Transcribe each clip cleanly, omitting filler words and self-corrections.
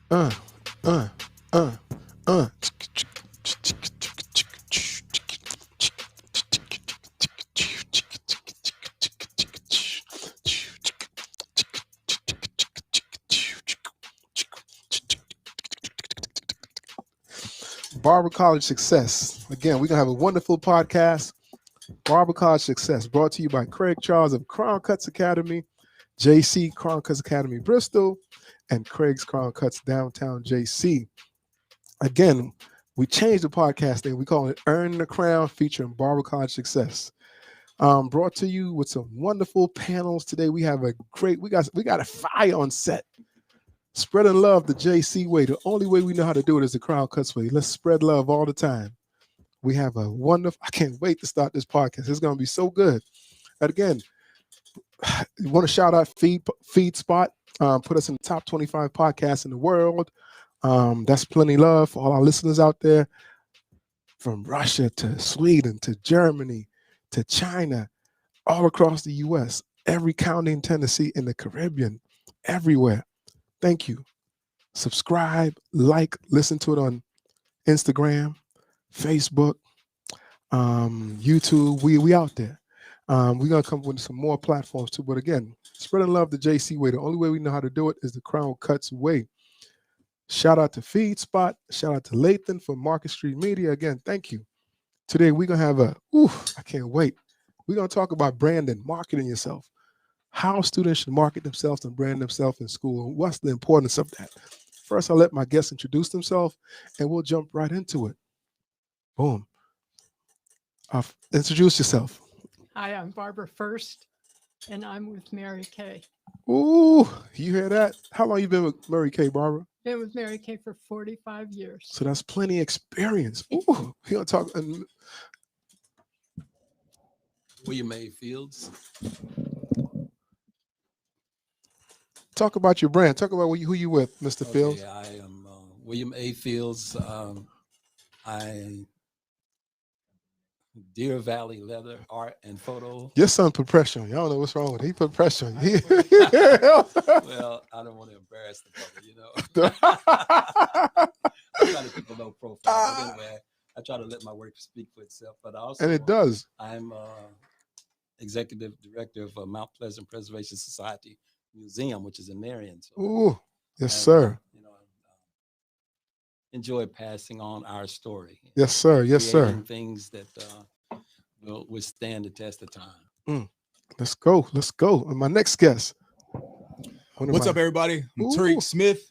Uh, uh, uh, uh. Barber College Success. Again, we're going to have a wonderful podcast. Barber College Success brought to you by Craig Charles of Crown Cuts Academy, JC Crown Cuts Academy Bristol, and Craig's Crown Cuts Downtown JC. Again, we changed the podcast name. We call it Earn the Crown featuring Barber College Success. Brought to you with some wonderful panels today. We have a great, we got a fire on set. Spreading love the JC way. The only way we know how to do it is the Crown Cuts way. Let's spread love all the time. We have a wonderful, I can't wait to start this podcast. It's going to be so good. And again, you want to shout out Feed Spot. Put us in the top 25 podcasts in the world. That's plenty love for all our listeners out there, from Russia to Sweden to Germany to China, all across the U.S., every county in Tennessee, in the Caribbean, everywhere. Thank you. Subscribe, like, listen to it on Instagram, Facebook, YouTube. We out there. We're gonna come with some more platforms too. But again, spreading love the JC way. The only way we know how to do it is the Crown Cuts way. Shout out to Feed Spot. Shout out to Lathan for Market Street Media. Again, thank you. Today we're gonna have I can't wait. We're gonna talk about branding, marketing yourself, how students should market themselves and brand themselves in school, and what's the importance of that. First, I'll let my guests introduce themselves, and we'll jump right into it. Boom. Introduce yourself. Hi, I'm Barber First, and I'm with Mary Kay. Ooh, you hear that? How long you been with Mary Kay, Barbara? Been with Mary Kay for 45 years. So that's plenty experience. Ooh, we gonna talk. William A. Fields. Talk about your brand. Talk about who you with, Mr. Fields. I am William A. Fields. I Deer Valley Leather Art and Photo. Your son put pressure on you. I don't know what's wrong with it. He put pressure on you. Well, I don't want to embarrass the brother, I try to keep a low profile. But anyway, I try to let my work speak for itself. But also, and it does. I'm executive director of Mount Pleasant Preservation Society Museum, which is in Marion. So, ooh, yes, sir. Enjoy passing on our story. Yes, sir. Yes, sir. Things that will withstand the test of time. Let's go. Let's go. And my next guest. What's up, everybody? I'm Tariq Smith,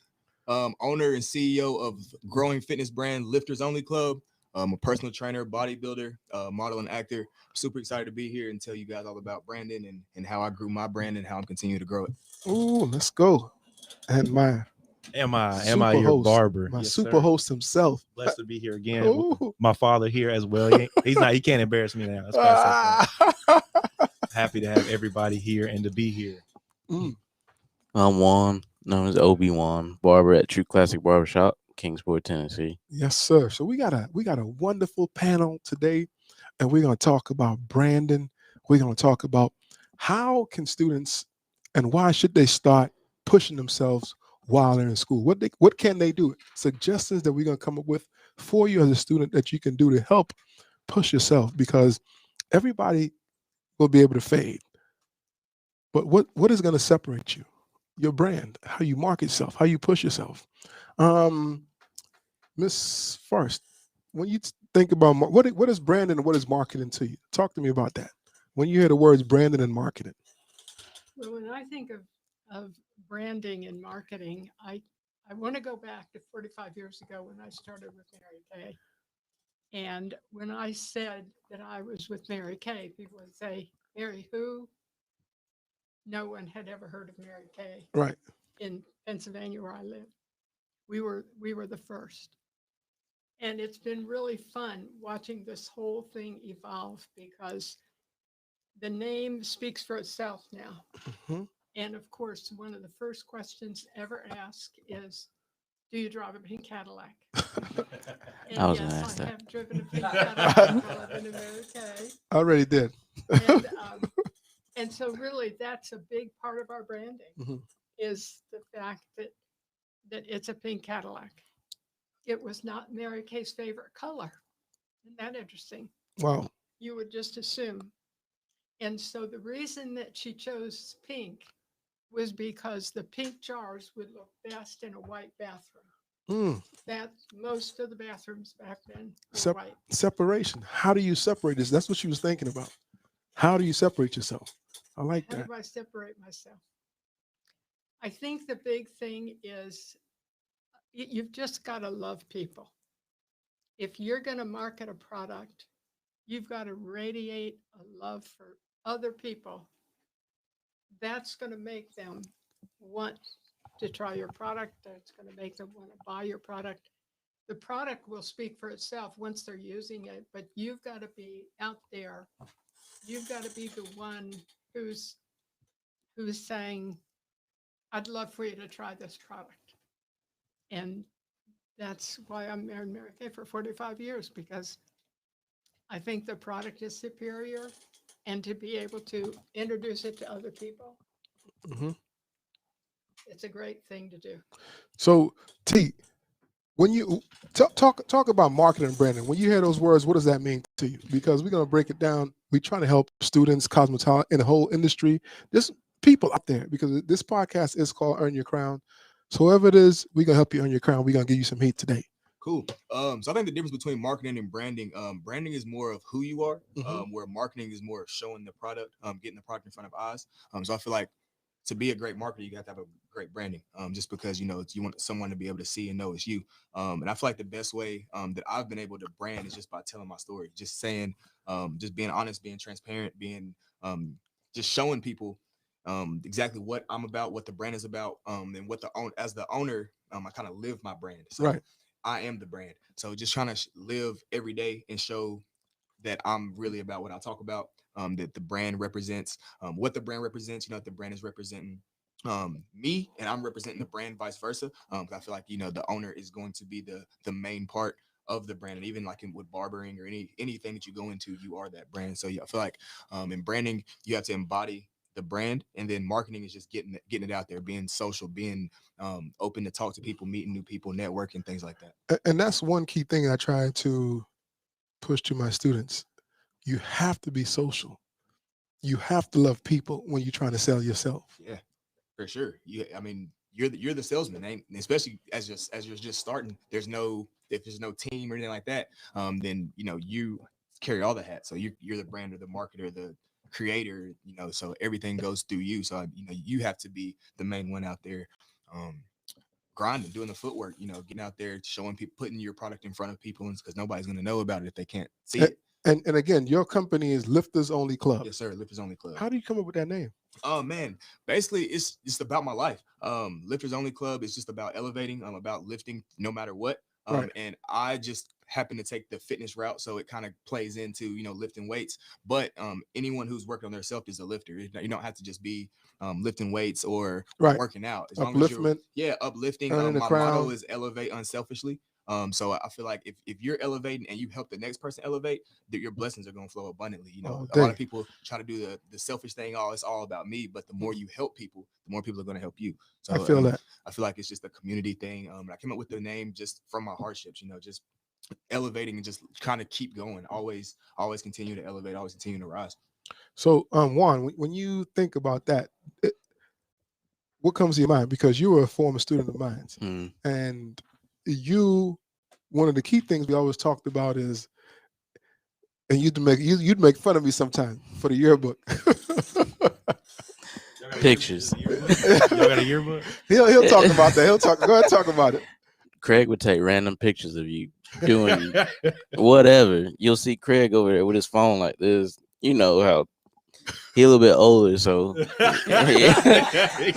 owner and CEO of growing fitness brand Lifters Only Club. I'm a personal trainer, bodybuilder, model, and actor. Super excited to be here and tell you guys all about branding and how I grew my brand and how I'm continuing to grow it. Ooh, let's go. And my Am I your host, barber? My yes, super sir. host himself. Blessed to be here again. Ooh. My father here as well. He can't embarrass me now. That's why happy to have everybody here and to be here. I'm Juan, known as Obi-Wan, barber at True Classic Barbershop, Kingsport, Tennessee. Yes, sir. So we got a wonderful panel today, and we're gonna talk about branding. We're gonna talk about how can students and why should they start pushing themselves while they're in school. What can they do? Suggestions that we're gonna come up with for you as a student that you can do to help push yourself, because everybody will be able to fade. But what is gonna separate you? Your brand, how you market yourself, how you push yourself. Miss First, when you think about what is branding and what is marketing to you? Talk to me about that. When you hear the words branding and marketing. Well, when I think of branding and marketing, I want to go back to 45 years ago when I started with Mary Kay. And when I said that I was with Mary Kay, people would say, Mary who? No one had ever heard of Mary Kay. Right. In Pennsylvania where I live. We were the first. And it's been really fun watching this whole thing evolve, because the name speaks for itself now. Mm-hmm. And of course, one of the first questions ever asked is, do you drive a pink Cadillac? And I was yes, gonna ask I that. have driven a pink Cadillac while I've been in Mary Kay. I already did. And so really that's a big part of our branding, Mhm. is the fact that that it's a pink Cadillac. It was not Mary Kay's favorite color. Isn't that interesting? Wow. You would just assume. And so the reason that she chose pink was because the pink jars would look best in a white bathroom. Mm. That most of the bathrooms back then were Sep- white. Separation. How do you separate this? That's what she was thinking about. How do you separate yourself? I like How that. do I separate myself? I think the big thing is you've just got to love people. If you're going to market a product, you've got to radiate a love for other people. That's going to make them want to try your product. That's going to make them want to buy your product. The product will speak for itself once they're using it, but you've got to be out there. You've got to be the one who's saying, I'd love for you to try this product. And that's why I'm married Mary Kay for 45 years, because I think the product is superior, and to be able to introduce it to other people, Hmm. it's a great thing to do. So, T, when you talk about marketing and branding, when you hear those words, what does that mean to you? Because we're going to break it down. We're trying to help students, cosmetologists, in the whole industry, just people out there, because this podcast is called Earn Your Crown. So whoever it is, we're going to help you earn your crown. We're going to give you some heat today. Cool. So I think the difference between marketing and branding, branding is more of who you are, Mhm. where marketing is more of showing the product, getting the product in front of eyes. So I feel like to be a great marketer, you have to have a great branding, just because, you want someone to be able to see and know it's you. And I feel like the best way that I've been able to brand is just by telling my story, just saying, just being honest, being transparent, being just showing people exactly what I'm about, what the brand is about, and what as the owner, I kind of live my brand. So Right. I am the brand. So just trying to live every day and show that I'm really about what I talk about, that the brand represents what the brand represents, the brand is representing me, and I'm representing the brand, vice versa. I feel like, the owner is going to be the main part of the brand. And even like with barbering or anything that you go into, you are that brand. So yeah, I feel like in branding, you have to embody the brand, and then marketing is just getting it out there, being social, being open to talk to people, meeting new people, networking, things like that. And that's one key thing I try to push to my students. You have to be social. You have to love people when you're trying to sell yourself. Yeah, for sure. You're the salesman, especially as you're just starting. If there's no team or anything like that, then you carry all the hats. So you're the brander, the marketer, the creator. So everything goes through you. So you have to be the main one out there, grinding, doing the footwork. Getting out there, showing people, putting your product in front of people, because nobody's gonna know about it if they can't see it. And again, your company is Lifters Only Club. Yes, sir. Lifters Only Club. How do you come up with that name? Oh man, basically it's just about my life. Lifters Only Club is just about elevating, about lifting no matter what. Right. And I just happen to take the fitness route, so it kind of plays into lifting weights. But anyone who's working on their self is a lifter. You don't have to just be lifting weights or Right. working out. As Upliftment. long as you're uplifting. Earning the My crown. motto is elevate unselfishly. So I feel like if you're elevating and you help the next person elevate, that your blessings are going to flow abundantly. All A lot day. of people try to do the selfish thing. Oh, it's all about me. But the more you help people, the more people are going to help you. So I feel that. I feel like it's just a community thing. I came up with the name just from my hardships, just elevating and just kind of keep going. Always continue to elevate, always continue to rise. So, Juan, when you think about that, what comes to your mind? Because you were a former student of mine, Mm. and one of the key things we always talked about is, and you'd make fun of me sometimes for the yearbook. Pictures. Y'all got a yearbook? He'll talk about that. Go ahead and talk about it. Craig would take random pictures of you doing whatever. You'll see Craig over there with his phone like this. You know how he a little bit older, so he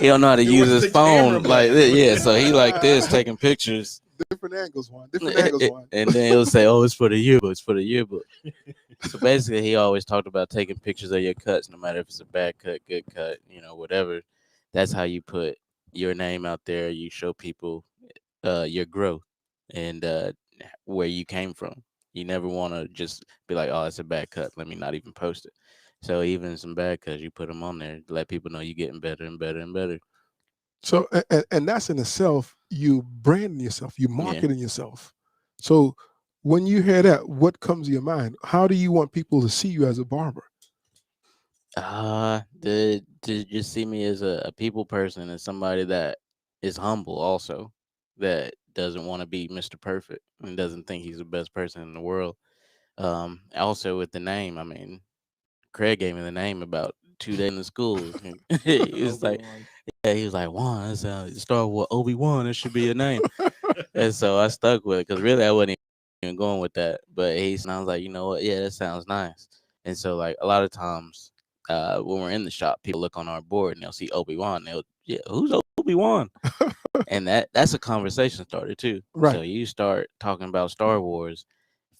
don't know how to use his phone like this. Yeah, so he like this taking pictures. Different angles, Juan. Different angles, Juan. And then he'll say, "Oh, it's for the yearbook. It's for the yearbook." So basically, he always talked about taking pictures of your cuts, no matter if it's a bad cut, good cut, whatever. That's how you put your name out there. You show people your growth and where you came from. You never want to just be like, "Oh, it's a bad cut. Let me not even post it." So even some bad cuts, you put them on there to let people know you're getting better and better and better. So, and that's in itself, you branding yourself, you Yeah. marketing yourself. So, when you hear that, what comes to your mind? How do you want people to see you as a barber? To just see me as a people person and somebody that is humble also, that doesn't want to be Mr. Perfect and doesn't think he's the best person in the world. Also with the name, I mean, Craig gave me the name about 2 days in school. He was like, Obi-Wan. yeah, he was like, Juan, that's start with Obi-Wan, it should be your name. And so I stuck with it because really I wasn't even going with that. But I was like, you know what? Yeah, that sounds nice. And so like a lot of times, when we're in the shop, people look on our board and they'll see Obi-Wan. They'll, yeah, who's Obi-Wan? And that's a conversation starter too. Right. So you start talking about Star Wars.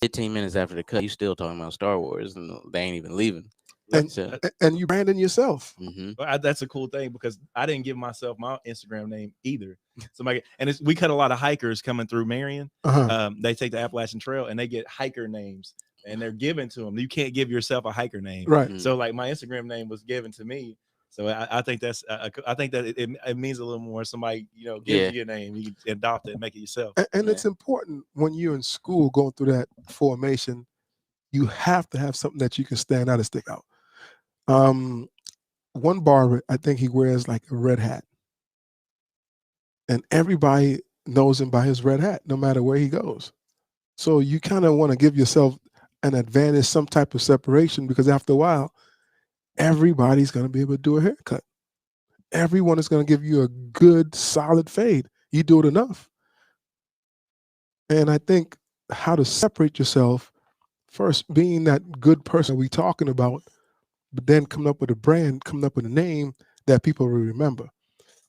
15 minutes after the cut, you still talking about Star Wars, and they ain't even leaving. And So, and you branding yourself. hmm Well, that's a cool thing because I didn't give myself my Instagram name either. Somebody and we cut a lot of hikers coming through Marion. Uh-huh. They take the Appalachian Trail and they get hiker names and they're given to them. You can't give yourself a hiker name. Right. So like my Instagram name was given to me. So I think that's I think that it means a little more. Somebody gives Yeah. you a name, you can adopt it, and make it yourself. And Yeah. it's important when you're in school going through that formation, you have to have something that you can stand out and stick out. One barber, I think he wears like a red hat, and everybody knows him by his red hat, no matter where he goes. So you kind of want to give yourself an advantage, some type of separation, because after a while, everybody's going to be able to do a haircut. Everyone is going to give you a good, solid fade. You do it enough. And I think how to separate yourself, first being that good person we talking about, but then coming up with a brand, coming up with a name that people will remember.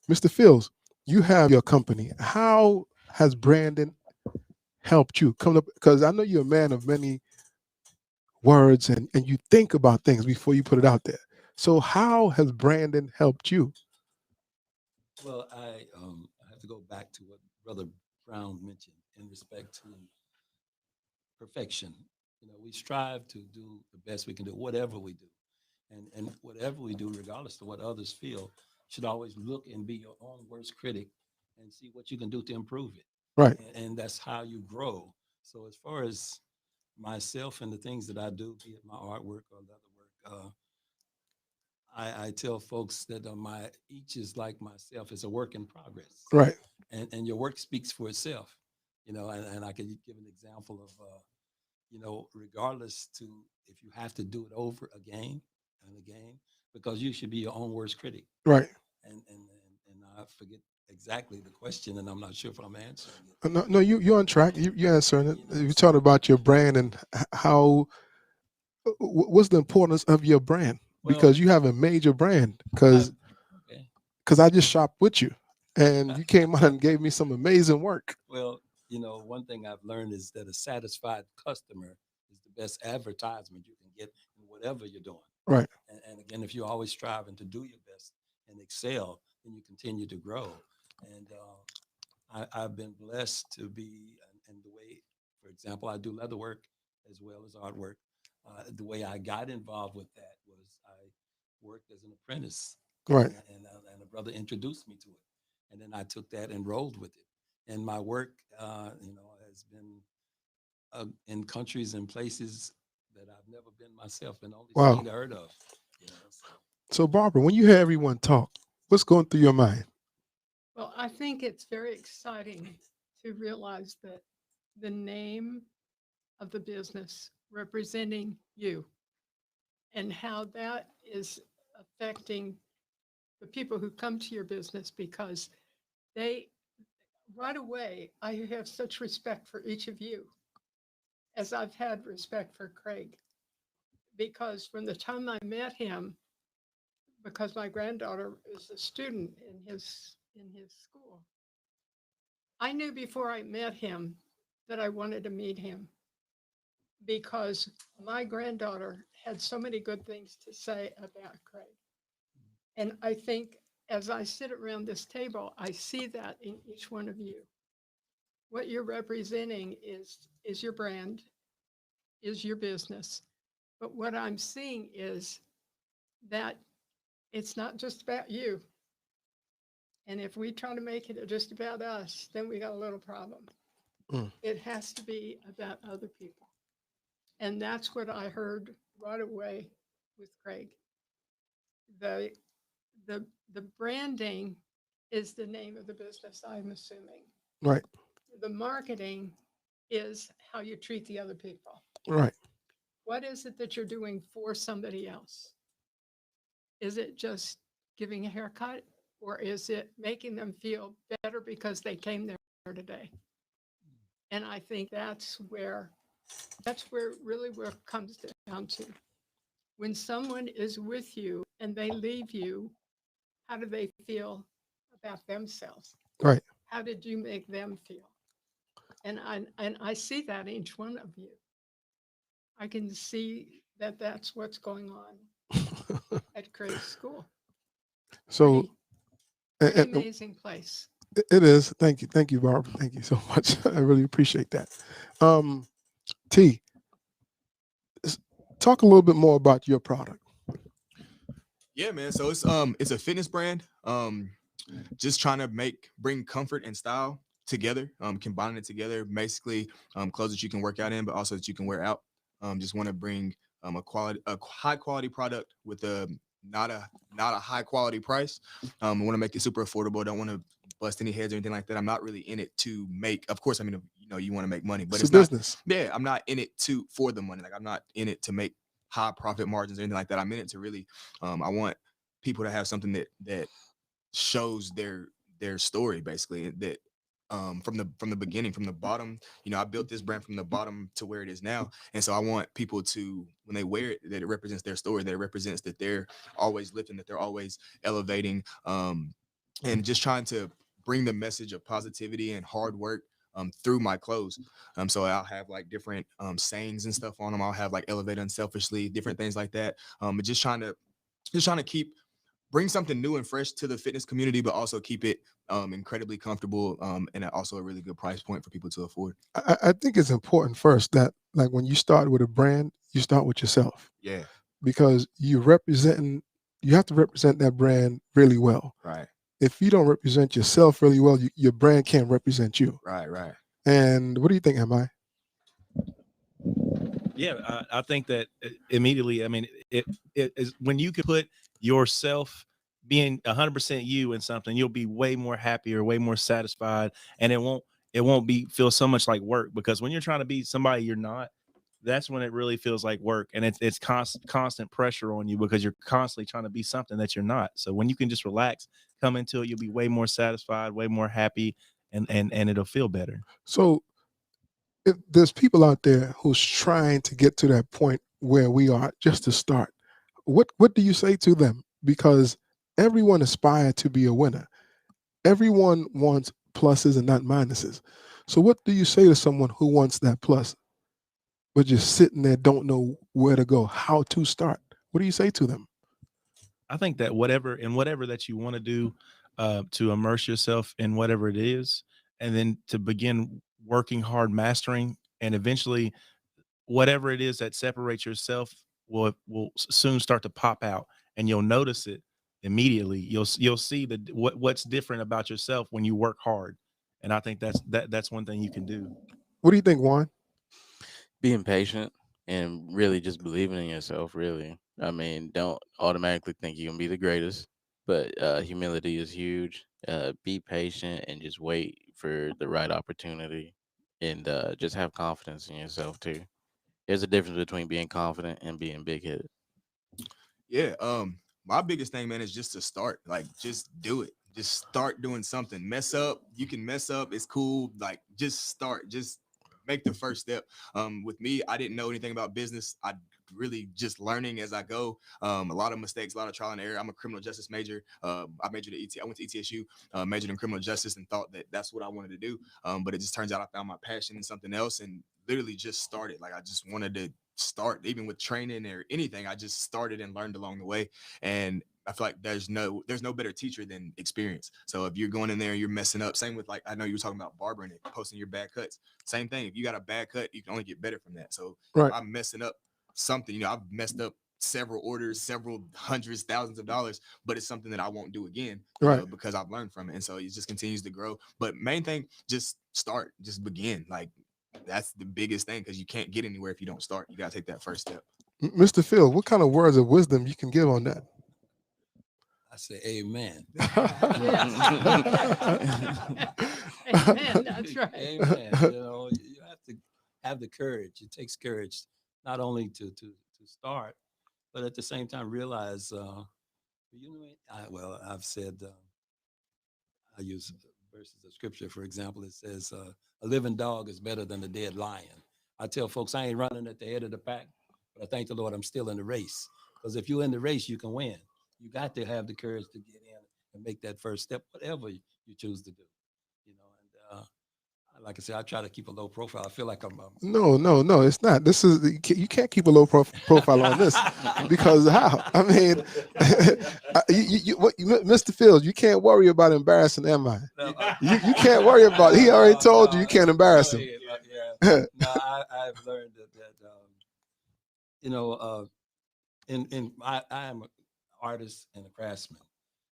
Mr. Fields, you have your company. How has branding helped you come up? Because I know you're a man of many words and you think about things before you put it out there. So how has branding helped you? Well, I have to go back to what Brother Brown mentioned in respect to perfection. We strive to do the best we can do, whatever we do. And whatever we do, regardless of what others feel, should always look and be your own worst critic and see what you can do to improve it. Right. And that's how you grow. So as far as myself and the things that I do, be it my artwork or leather work, I tell folks that my each is like myself. It's a work in progress, Right. and your work speaks for itself. And I can give an example of regardless to if you have to do it over again and again, because you should be your own worst critic. Right. And I forget exactly the question, and I'm not sure if I'm answering it. No, no, you're on track. You're answering it. You know, You so talked about your brand and how what's the importance of your brand well, because you have a major brand. I, okay. Because I just shopped with you, and you came out and gave me some amazing work. Well, one thing I've learned is that a satisfied customer is the best advertisement you can get in whatever you're doing. Right. And again, if you're always striving to do your best and excel, then you continue to grow. And I've been blessed to be, and the way, for example, I do leather work as well as artwork. The way I got involved with that was I worked as an apprentice, Right. and a brother introduced me to it, and then I took that and rolled with it. And my work, has been in countries and places that I've never been myself and only Wow. seen or heard of. So. So, Barbara, when you hear everyone talk, what's going through your mind? Well, I think it's very exciting to realize that the name of the business representing you and how that is affecting the people who come to your business because they right away I have such respect for each of you as I've had respect for Craig because from the time I met him, because my granddaughter is a student in his school, I knew before I met him that I wanted to meet him because my granddaughter had so many good things to say about Craig. And I think as I sit around this table, I see that in each one of you. What you're representing is your brand, is your business. But what I'm seeing is that it's not just about you. And if we try to make it just about us, then we got a little problem. Mm. It has to be about other people. And that's what I heard right away with Craig. The the branding is the name of the business, I'm assuming. Right. The marketing is how you treat the other people. Right. What is it that you're doing for somebody else? Is it just giving a haircut, or is it making them feel better because they came there today? And I think that's where really where it comes down to. When someone is with you and they leave you, how do they feel about themselves? Right. How did you make them feel? And I see that in each one of you. I can see that that's what's going on at Craig's school. So Pretty and amazing place. it is. Thank you, Barb. Thank you so much. I really appreciate that. T, talk a little bit more about your product. Yeah, man. So it's a fitness brand. Just trying to bring comfort and style together, combining it together, basically clothes that you can work out in, but also that you can wear out. Just want to bring a high quality product with a not a high quality price. I want to make it super affordable. I don't want to bust any heads or anything like that. I'm not really in it to make. Of course, I mean, you want to make money, but It's it's a not. business. Yeah, I'm not in it for the money. Like I'm not in it to make high profit margins or anything like that. I'm in it to really. I want people to have something that shows their story, basically, that from the beginning, from the bottom. I built this brand from the bottom to where it is now, and so I want people to, when they wear it, that it represents their story, that it represents that they're always lifting, that they're always elevating, and just trying to bring the message of positivity and hard work through my clothes. So I'll have like different sayings and stuff on them. I'll have like elevate unselfishly, different things like that. But just trying to bring something new and fresh to the fitness community, but also keep it incredibly comfortable, and also a really good price point for people to afford. I think it's important first that, like, when you start with a brand, you start with yourself, Yeah, because you have to represent that brand really well. right, If you don't represent yourself really well, your brand can't represent you. right. And what do you think, Am I? Yeah, I think that immediately. I mean, it is when you can put yourself being 100% you in something, you'll be way more happier, way more satisfied, and it won't feel so much like work. Because when you're trying to be somebody you're not, that's when it really feels like work, and it's constant pressure on you because you're constantly trying to be something that you're not. So when you can just relax, come into it, you'll be way more satisfied, way more happy, and it'll feel better. So if there's people out there who's trying to get to that point where we are, just to start, what do you say to them? Because everyone aspires to be a winner. Everyone wants pluses and not minuses. So what do you say to someone who wants that plus, but just sitting there, don't know where to go, how to start? What do you say to them? I think that whatever that you want to do, to immerse yourself in whatever it is, and then to begin working hard, mastering, and eventually whatever it is that separates yourself will soon start to pop out, and you'll notice it immediately. You'll see what's different about yourself when you work hard, and I think that's one thing you can do. What do you think, Juan? Being patient and really just believing in yourself. Really, I mean, don't automatically think you're gonna be the greatest, but humility is huge. Be patient and just wait for the right opportunity, and just have confidence in yourself too. There's a difference between being confident and being big headed. Yeah. My biggest thing, man, is just to start. Like, just do it. Just start doing something. Mess up. You can mess up. It's cool. Like, just start. Just make the first step. With me, I didn't know anything about business. I really just learning as I go. A lot of mistakes, a lot of trial and error. I'm a criminal justice major. I majored at I went to ETSU, majored in criminal justice, and thought that that's what I wanted to do. But it just turns out I found my passion in something else, and literally just started. Like, I just wanted to start, even with training or anything. I just started and learned along the way. And I feel like there's no better teacher than experience. So if you're going in there and you're messing up, same with, like, I know you were talking about barbering it, posting your bad cuts. Same thing. If you got a bad cut, you can only get better from that. So Right. if I'm messing up something, I've messed up several orders, several hundreds, thousands of dollars, but it's something that I won't do again, Right. because I've learned from it. And so it just continues to grow. But main thing, just start, just begin. Like that's the biggest thing, because you can't get anywhere if you don't start. You got to take that first step. Mr. Phil, what kind of words of wisdom you can give on that? I say amen. Amen. That's right. Amen. You know, you have to have the courage. It takes courage not only to start, but at the same time realize, you know, I've said, I use verses of scripture, for example. It says, a living dog is better than a dead lion. I tell folks I ain't running at the head of the pack, but I thank the Lord I'm still in the race. Because if you're in the race, you can win. You got to have the courage to get in and make that first step, whatever you choose to do. You know, and like I said, I try to keep a low profile. I feel like I'm No, it's not. This is you can't keep a low profile on this, because how? I mean, Mr. Fields, you can't worry about embarrassing MI. You can't worry about it. He already told you can't embarrass him. Yeah. No, I've learned that you know, I am an artist and a craftsman,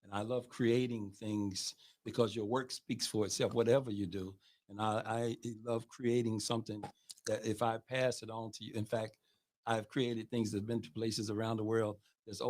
and I love creating things because your work speaks for itself, whatever you do. And I love creating something that if I pass it on to you, in fact, I've created things that have been to places around the world that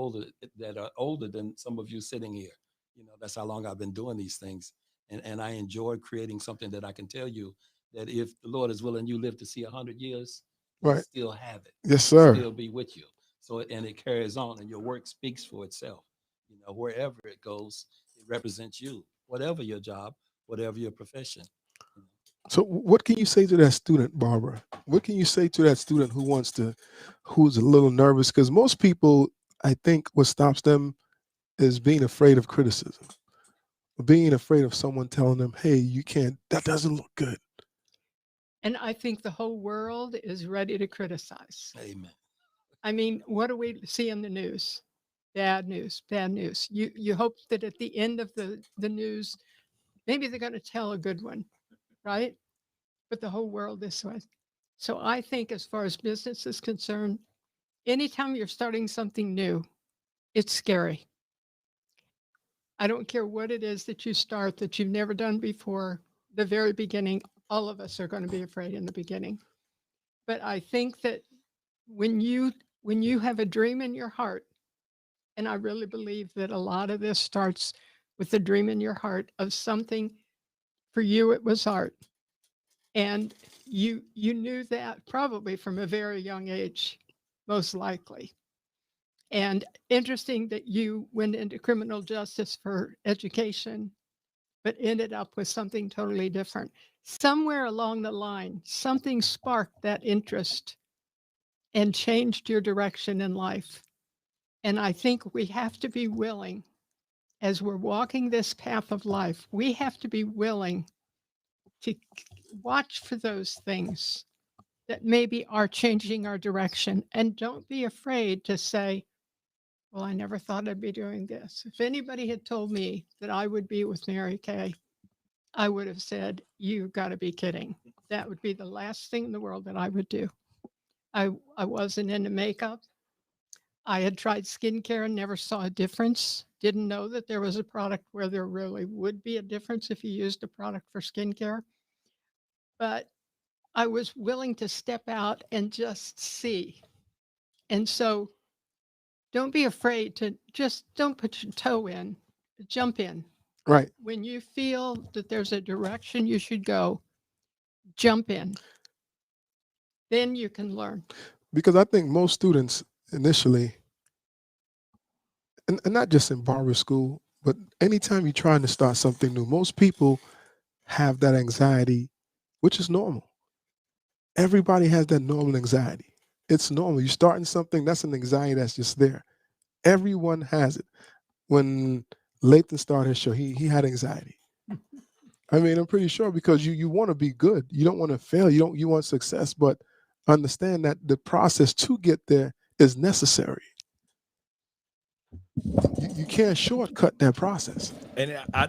are older than some of you sitting here. You know, that's how long I've been doing these things. And I enjoy creating something that I can tell you that if the Lord is willing, you live to see 100 years, you'll Right. still have it. Yes, It'll sir. still be with you. So, and it carries on, and your work speaks for itself. You know, wherever it goes, it represents you, whatever your job, whatever your profession. So what can you say to that student, Barbara? What can you say to that student who's a little nervous? Because most people, I think what stops them is being afraid of criticism, being afraid of someone telling them, hey, you can't, that doesn't look good. And I think the whole world is ready to criticize. Amen. I mean, what do we see in the news? Bad news, bad news. You hope that at the end of the news, maybe they're going to tell a good one, right? But the whole world this way. So I think as far as business is concerned, anytime you're starting something new, it's scary. I don't care what it is that you start that you've never done before, the very beginning, all of us are going to be afraid in the beginning. But I think that when you have a dream in your heart, and I really believe that a lot of this starts with the dream in your heart of something. For you, it was art. And you knew that probably from a very young age, most likely. And interesting that you went into criminal justice for education, but ended up with something totally different. Somewhere along the line, something sparked that interest and changed your direction in life. And I think we have to be willing, as we're walking this path of life, we have to be willing to watch for those things that maybe are changing our direction. And don't be afraid to say, well, I never thought I'd be doing this. If anybody had told me that I would be with Mary Kay, I would have said, you've got to be kidding. That would be the last thing in the world that I would do. I wasn't into makeup. I had tried skincare and never saw a difference. Didn't know that there was a product where there really would be a difference if you used a product for skincare. But I was willing to step out and just see. And so don't be afraid to just don't put your toe in, jump in. Right. When you feel that there's a direction you should go, jump in. Then you can learn. Because I think most students initially, and not just in barber school, but anytime you're trying to start something new, most people have that anxiety, which is normal. Everybody has that normal anxiety. It's normal. You're starting something, that's an anxiety that's just there. Everyone has it. When Lathan started his show, he had anxiety. I mean, I'm pretty sure, because you want to be good. You don't want to fail. You want success, but understand that the process to get there is necessary. You can't shortcut that process. And I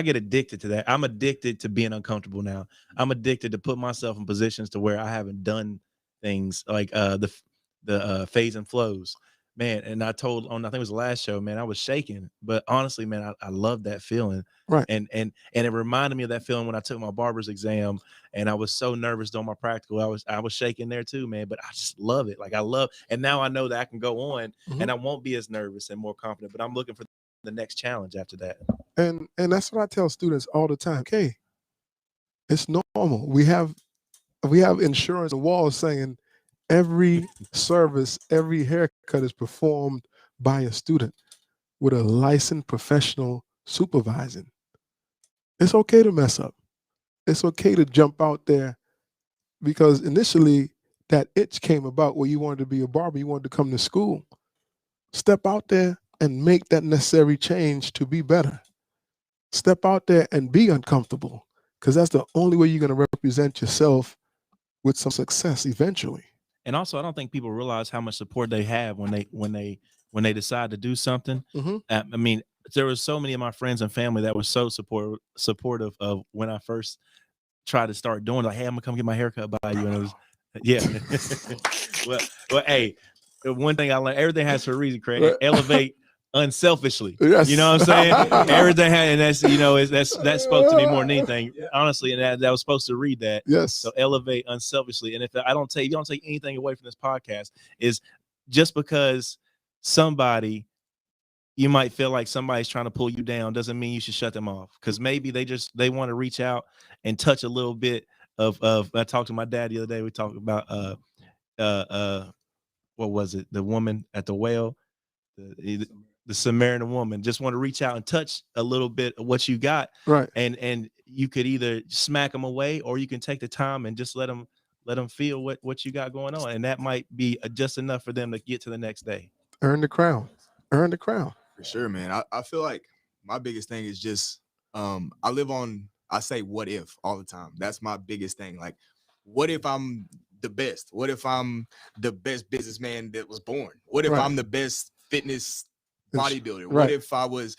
get addicted to that. I'm addicted to being uncomfortable now. I'm addicted to put myself in positions to where I haven't done things like fades and flows, man. And I told on, I think it was the last show, man, I was shaking, but honestly, man, I love that feeling. Right. And it reminded me of that feeling when I took my barber's exam and I was so nervous doing my practical. I was shaking there too, man, but I just love it. Like I love, and now I know that I can go on and I won't be as nervous and more confident, but I'm looking for the next challenge after that. And that's what I tell students all the time. Okay, it's normal. We have insurance on the wall saying every service, every haircut is performed by a student with a licensed professional supervising. It's okay to mess up. It's okay to jump out there, because initially that itch came about where you wanted to be a barber, you wanted to come to school. Step out there and make that necessary change to be better. Step out there and be uncomfortable, because that's the only way you're going to represent yourself with some success eventually. And also, I don't think people realize how much support they have when they decide to do something. I mean, there were so many of my friends and family that were so supportive of when I first tried to start doing, like, hey, I'm gonna come get my haircut by you. And it was, yeah. well, hey, one thing I learned, everything has for a reason, Craig. Right. Elevate unselfishly. Yes. You know what I'm saying? Everything had, and that's, you know, that spoke to me more than anything, honestly. And that was supposed to read that. Yes. So elevate unselfishly. And if you don't take anything away from this podcast, is just because you might feel like somebody's trying to pull you down doesn't mean you should shut them off. Because maybe they want to reach out and touch a little bit of I talked to my dad the other day. We talked about what was it? The woman at the well, the Samaritan woman. Just want to reach out and touch a little bit of what you got. Right. And you could either smack them away, or you can take the time and just let them feel what you got going on. And that might be just enough for them to get to the next day. Earn the crown. Earn the crown. For sure, man. I feel like my biggest thing is just I say what if all the time. That's my biggest thing. Like, what if I'm the best? What if I'm the best businessman that was born? What if I'm the best fitness bodybuilder? Right. What if I was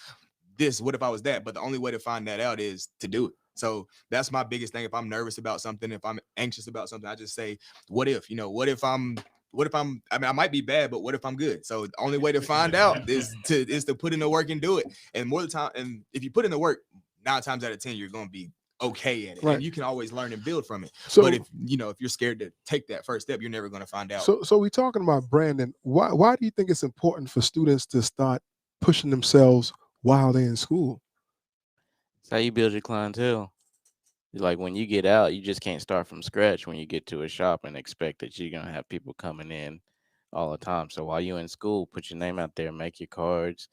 this? What if I was that? But the only way to find that out is to do it. So that's my biggest thing. If I'm nervous about something, if I'm anxious about something, I just say, what if? What if I'm I mean, I might be bad, but what if I'm good? So the only way to find out is to put in the work and do it. And more of the time, and if you put in the work, 9 times out of 10, you're going to be okay at it. Right. And you can always learn and build from it. So, but if you're scared to take that first step, you're never going to find out. So we're talking about branding. Why do you think it's important for students to start pushing themselves while they're in school? It's how you build your clientele. Like when you get out, you just can't start from scratch when you get to a shop and expect that you're gonna have people coming in all the time. So while you're in school, put your name out there, make your cards,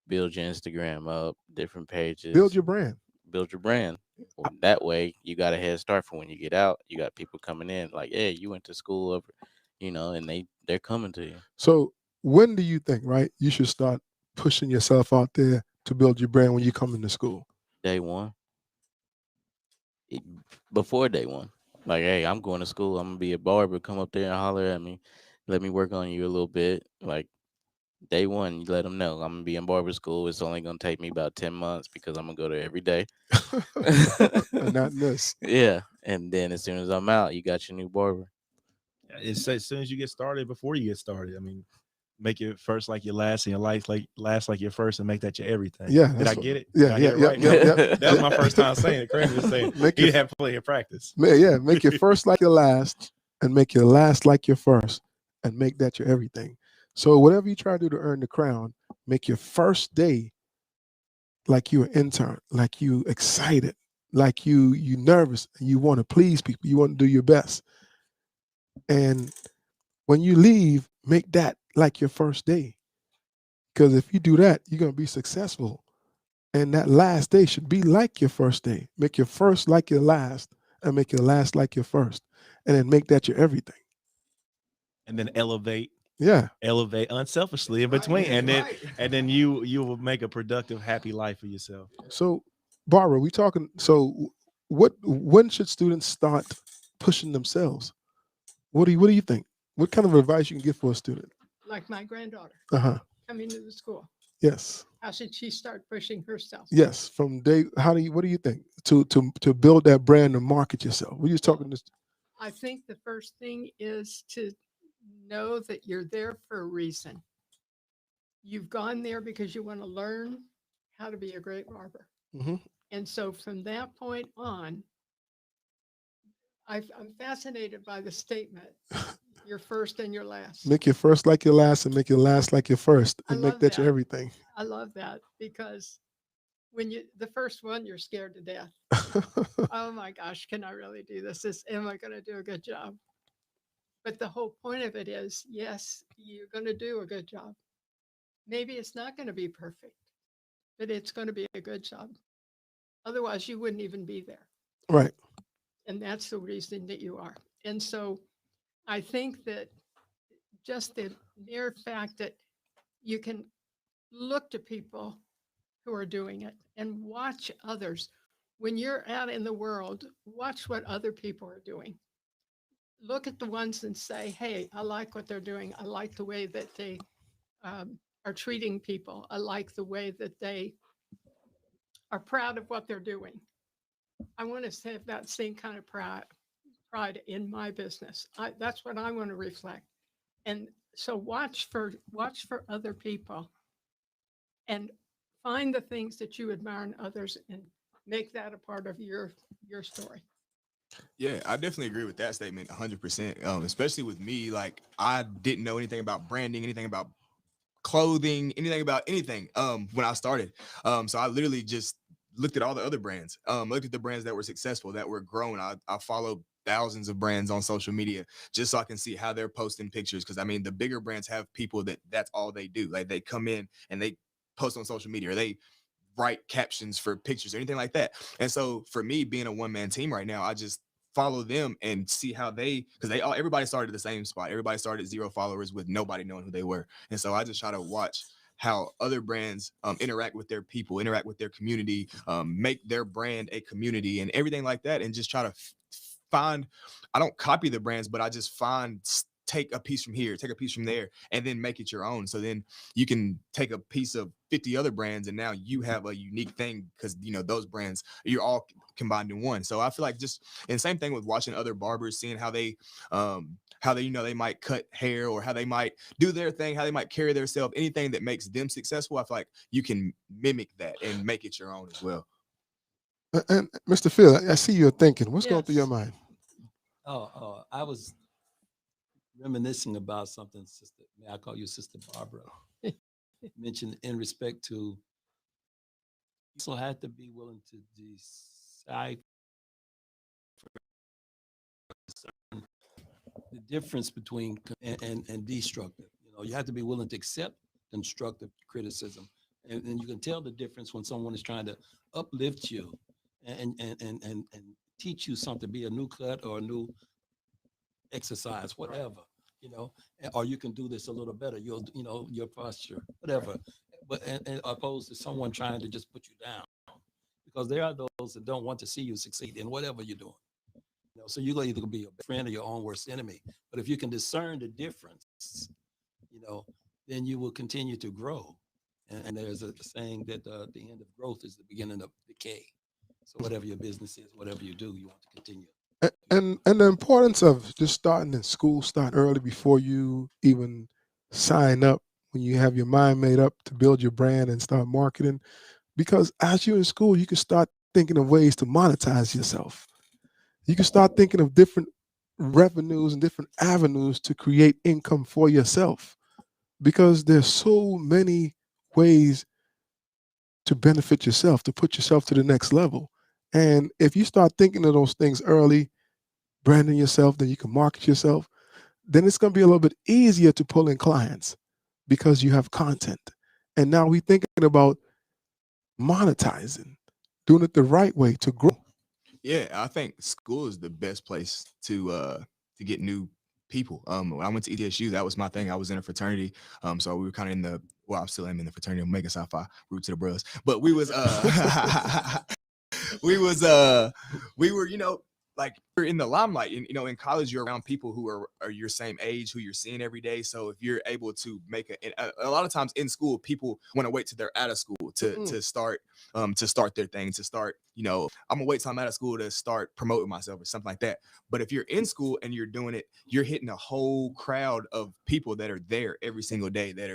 build your Instagram up, different pages. Build your brand. Build your brand. That way you got a head start for when you get out. You got people coming in like, hey, you went to school over, and they're coming to you. So when do you think, right, you should start pushing yourself out there to build your brand when you come into school? Day one. Before day one. Like, hey, I'm going to school. I'm gonna be a barber. Come up there and holler at me. Let me work on you a little bit. Like day one, you let them know I'm gonna be in barber school. It's only gonna take me about 10 months because I'm gonna go there every day. And not this. Yeah. And then as soon as I'm out, you got your new barber. It's as soon as you get started, before you get started. I mean, make your first like your last, and your life like last like your first, and make that your everything. Yeah. Did I get it? Yeah. Did I Yeah. hear it right? Yeah. That was my first time saying it. Craig was saying you have plenty of practice. Make your first like your last, and make your last like your first, and make that your everything. So whatever you try to do to earn the crown, make your first day like you're an intern, like you excited, like you nervous, and you want to please people, you want to do your best. And when you leave, make that like your first day. Because if you do that, you're going to be successful. And that last day should be like your first day. Make your first like your last, and make your last like your first. And then make that your everything. And then elevate unselfishly in between. And then you will make a productive, happy life for yourself. So, Barbara, when should students start pushing themselves? What do you think? What kind of advice you can give for a student? Like my granddaughter coming to the school. Yes. How should she start pushing herself? Yes. From day, what do you think to build that brand and market yourself? We're just talking this. I think the first thing is to know that you're there for a reason. You've gone there because you want to learn how to be a great barber. Hmm. And so from that point on, I'm fascinated by the statement, your first and your last. Make your first like your last, and make your last like your first, I and make love that your that. everything. I love that because when the first one, you're scared to death. Oh my gosh, can I really do this? Am I going to do a good job? But the whole point of it is, yes, you're going to do a good job. Maybe it's not going to be perfect, but it's going to be a good job. Otherwise, you wouldn't even be there. Right. And that's the reason that you are. And so I think that just the mere fact that you can look to people who are doing it and watch others. When you're out in the world, watch what other people are doing. Look at the ones and say, hey, I like what they're doing. I like the way that they are treating people. I like the way that they are proud of what they're doing. I want to have that same kind of pride in my business. That's what I want to reflect. And so watch for other people and find the things that you admire in others and make that a part of your story. Yeah, I definitely agree with that statement 100%. Especially with me, like I didn't know anything about branding, anything about clothing, anything about anything when I started. So I literally just looked at all the other brands, looked at the brands that were successful, that were growing. I follow thousands of brands on social media just so I can see how they're posting pictures. Cause I mean, the bigger brands have people that's all they do. Like they come in and they post on social media, or they write captions for pictures or anything like that. And so for me being a one-man team right now, I just follow them and see how because everybody started at the same spot. Everybody started 0 followers with nobody knowing who they were. And so I just try to watch how other brands interact with their people, interact with their community, make their brand a community and everything like that. And just try to find, I don't copy the brands, but I just take a piece from here, take a piece from there, and then make it your own. So then you can take a piece of 50 other brands and now you have a unique thing because those brands, you're all combined in one. So I feel like just, and same thing with watching other barbers, seeing how they they might cut hair, or how they might do their thing, how they might carry themselves, anything that makes them successful. I feel like you can mimic that and make it your own as well. And Mr. Phil, I see you're thinking. What's going through your Yes. mind? I was reminiscing about something, Sister. May I call you Sister Barbara? Mentioned in respect to, you also had to be willing to decide the difference between and destructive. You have to be willing to accept constructive criticism, and you can tell the difference when someone is trying to uplift you and teach you something, be a new cut or a new exercise, whatever, or you can do this a little better, your posture, whatever. But and opposed to someone trying to just put you down, because there are those that don't want to see you succeed in whatever you're doing. So you're either gonna be a friend or your own worst enemy. But if you can discern the difference, then you will continue to grow. And there's a saying that the end of growth is the beginning of decay. So whatever your business is, whatever you do, you want to continue. And the importance of just starting in school, start early before you even sign up, when you have your mind made up to build your brand and start marketing. Because as you're in school, you can start thinking of ways to monetize yourself. You can start thinking of different revenues and different avenues to create income for yourself, because there's so many ways to benefit yourself, to put yourself to the next level. And if you start thinking of those things early, branding yourself, then you can market yourself, then it's going to be a little bit easier to pull in clients because you have content. And now we're thinking about monetizing, doing it the right way to grow. Yeah, I think school is the best place to get new people. When I went to EDSU, that was my thing. I was in a fraternity. So we were kind of in the, well, I still am in the fraternity, Omega Psi Phi, root to the bros. But we was we were, like you're in the limelight, and in college you're around people who are your same age, who you're seeing every day. So if you're able to make a lot of times in school, people want to wait till they're out of school to start their thing, to start, I'm gonna wait till I'm out of school to start promoting myself or something like that. But if you're in school and you're doing it, you're hitting a whole crowd of people that are there every single day, that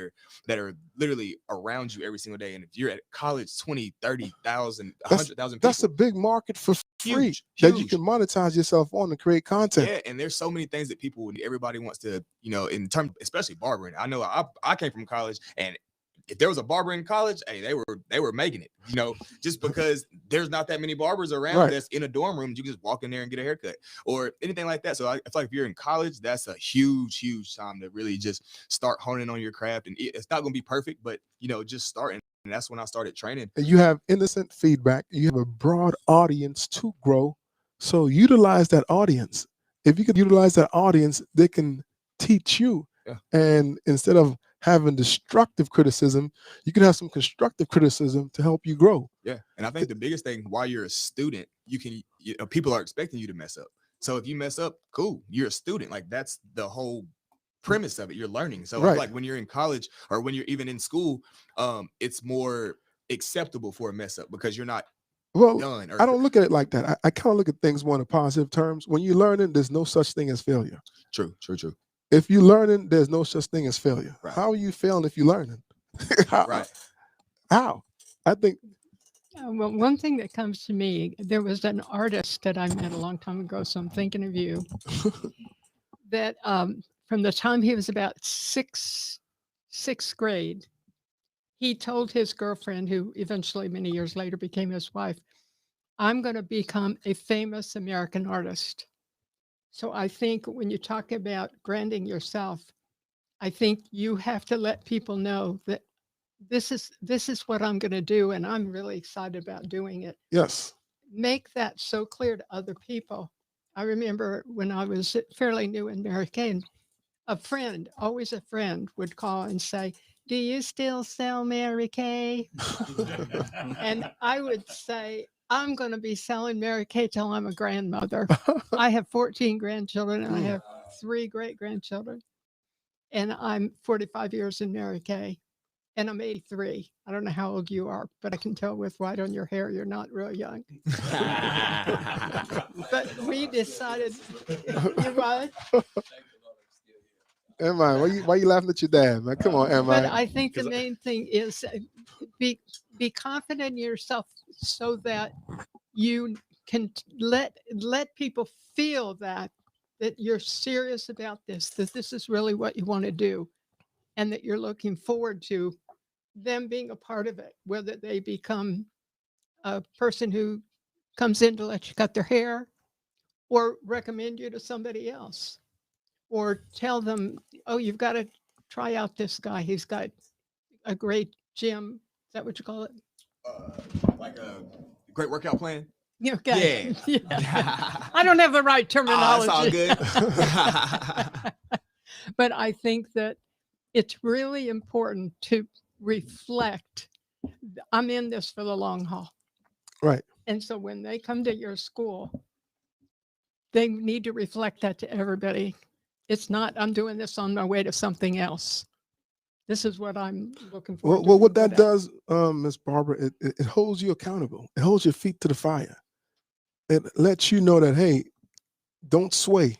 are literally around you every single day. And if you're at college, 20, 30,000, 100,000 people. That's a big market for free Huge. that you can monetize yourself on and create content. Yeah, and there's so many things that everybody wants to, in terms, especially barbering. I know I came from college, and if there was a barber in college, hey, they were making it, just because there's not that many barbers around that's in a dorm room. You can just walk in there and get a haircut or anything like that. So I feel like if you're in college, that's a huge, huge time to really just start honing on your craft. And it's not going to be perfect, but, just starting. And that's when I started training. And you have innocent feedback. You have a broad audience to grow. So utilize that audience. If you could utilize that audience, they can teach you. Yeah. And instead of having destructive criticism, you can have some constructive criticism to help you grow. Yeah. And I think the biggest thing, while you're a student, people are expecting you to mess up. So if you mess up, cool, you're a student. Like, that's the whole premise of it. You're learning. So like when you're in college or when you're even in school, it's more acceptable for a mess up because you're not done. I don't look at it like that. I kind of look at things more in positive terms. When you're learning, there's no such thing as failure. True. If you're learning, there's no such thing as failure. Right. How are you failing if you're learning? How? I think. Well, one thing that comes to me, there was an artist that I met a long time ago, so I'm thinking of you, that from the time he was about sixth grade, he told his girlfriend, who eventually many years later became his wife, I'm going to become a famous American artist. So I think when you talk about branding yourself, I think you have to let people know that this is what I'm going to do, and I'm really excited about doing it. Yes. Make that so clear to other people. I remember when I was fairly new in Mary Kay, always a friend, would call and say, do you still sell Mary Kay? And I would say, I'm going to be selling Mary Kay till I'm a grandmother. I have 14 grandchildren, and I have 3 great-grandchildren. And I'm 45 years in Mary Kay, and I'm 83. I don't know how old you are, but I can tell with white on your hair, you're not real young. But we decided, you're right. Emma, why you laughing at your dad, man? Come on, Emma. But I think the main thing is be confident in yourself so that you can let people feel that you're serious about this, that this is really what you want to do, and that you're looking forward to them being a part of it, whether they become a person who comes in to let you cut their hair or recommend you to somebody else. Or tell them, oh, you've got to try out this guy. He's got a great gym. Is that what you call it? Like a great workout plan. Okay. Yeah. I don't have the right terminology. That's all good. But I think that it's really important to reflect. I'm in this for the long haul. Right. And so when they come to your school, they need to reflect that to everybody. It's not, I'm doing this on my way to something else. This is what I'm looking for. Well, what that does, Ms. Barber, it holds you accountable. It holds your feet to the fire. It lets you know that, hey, don't sway.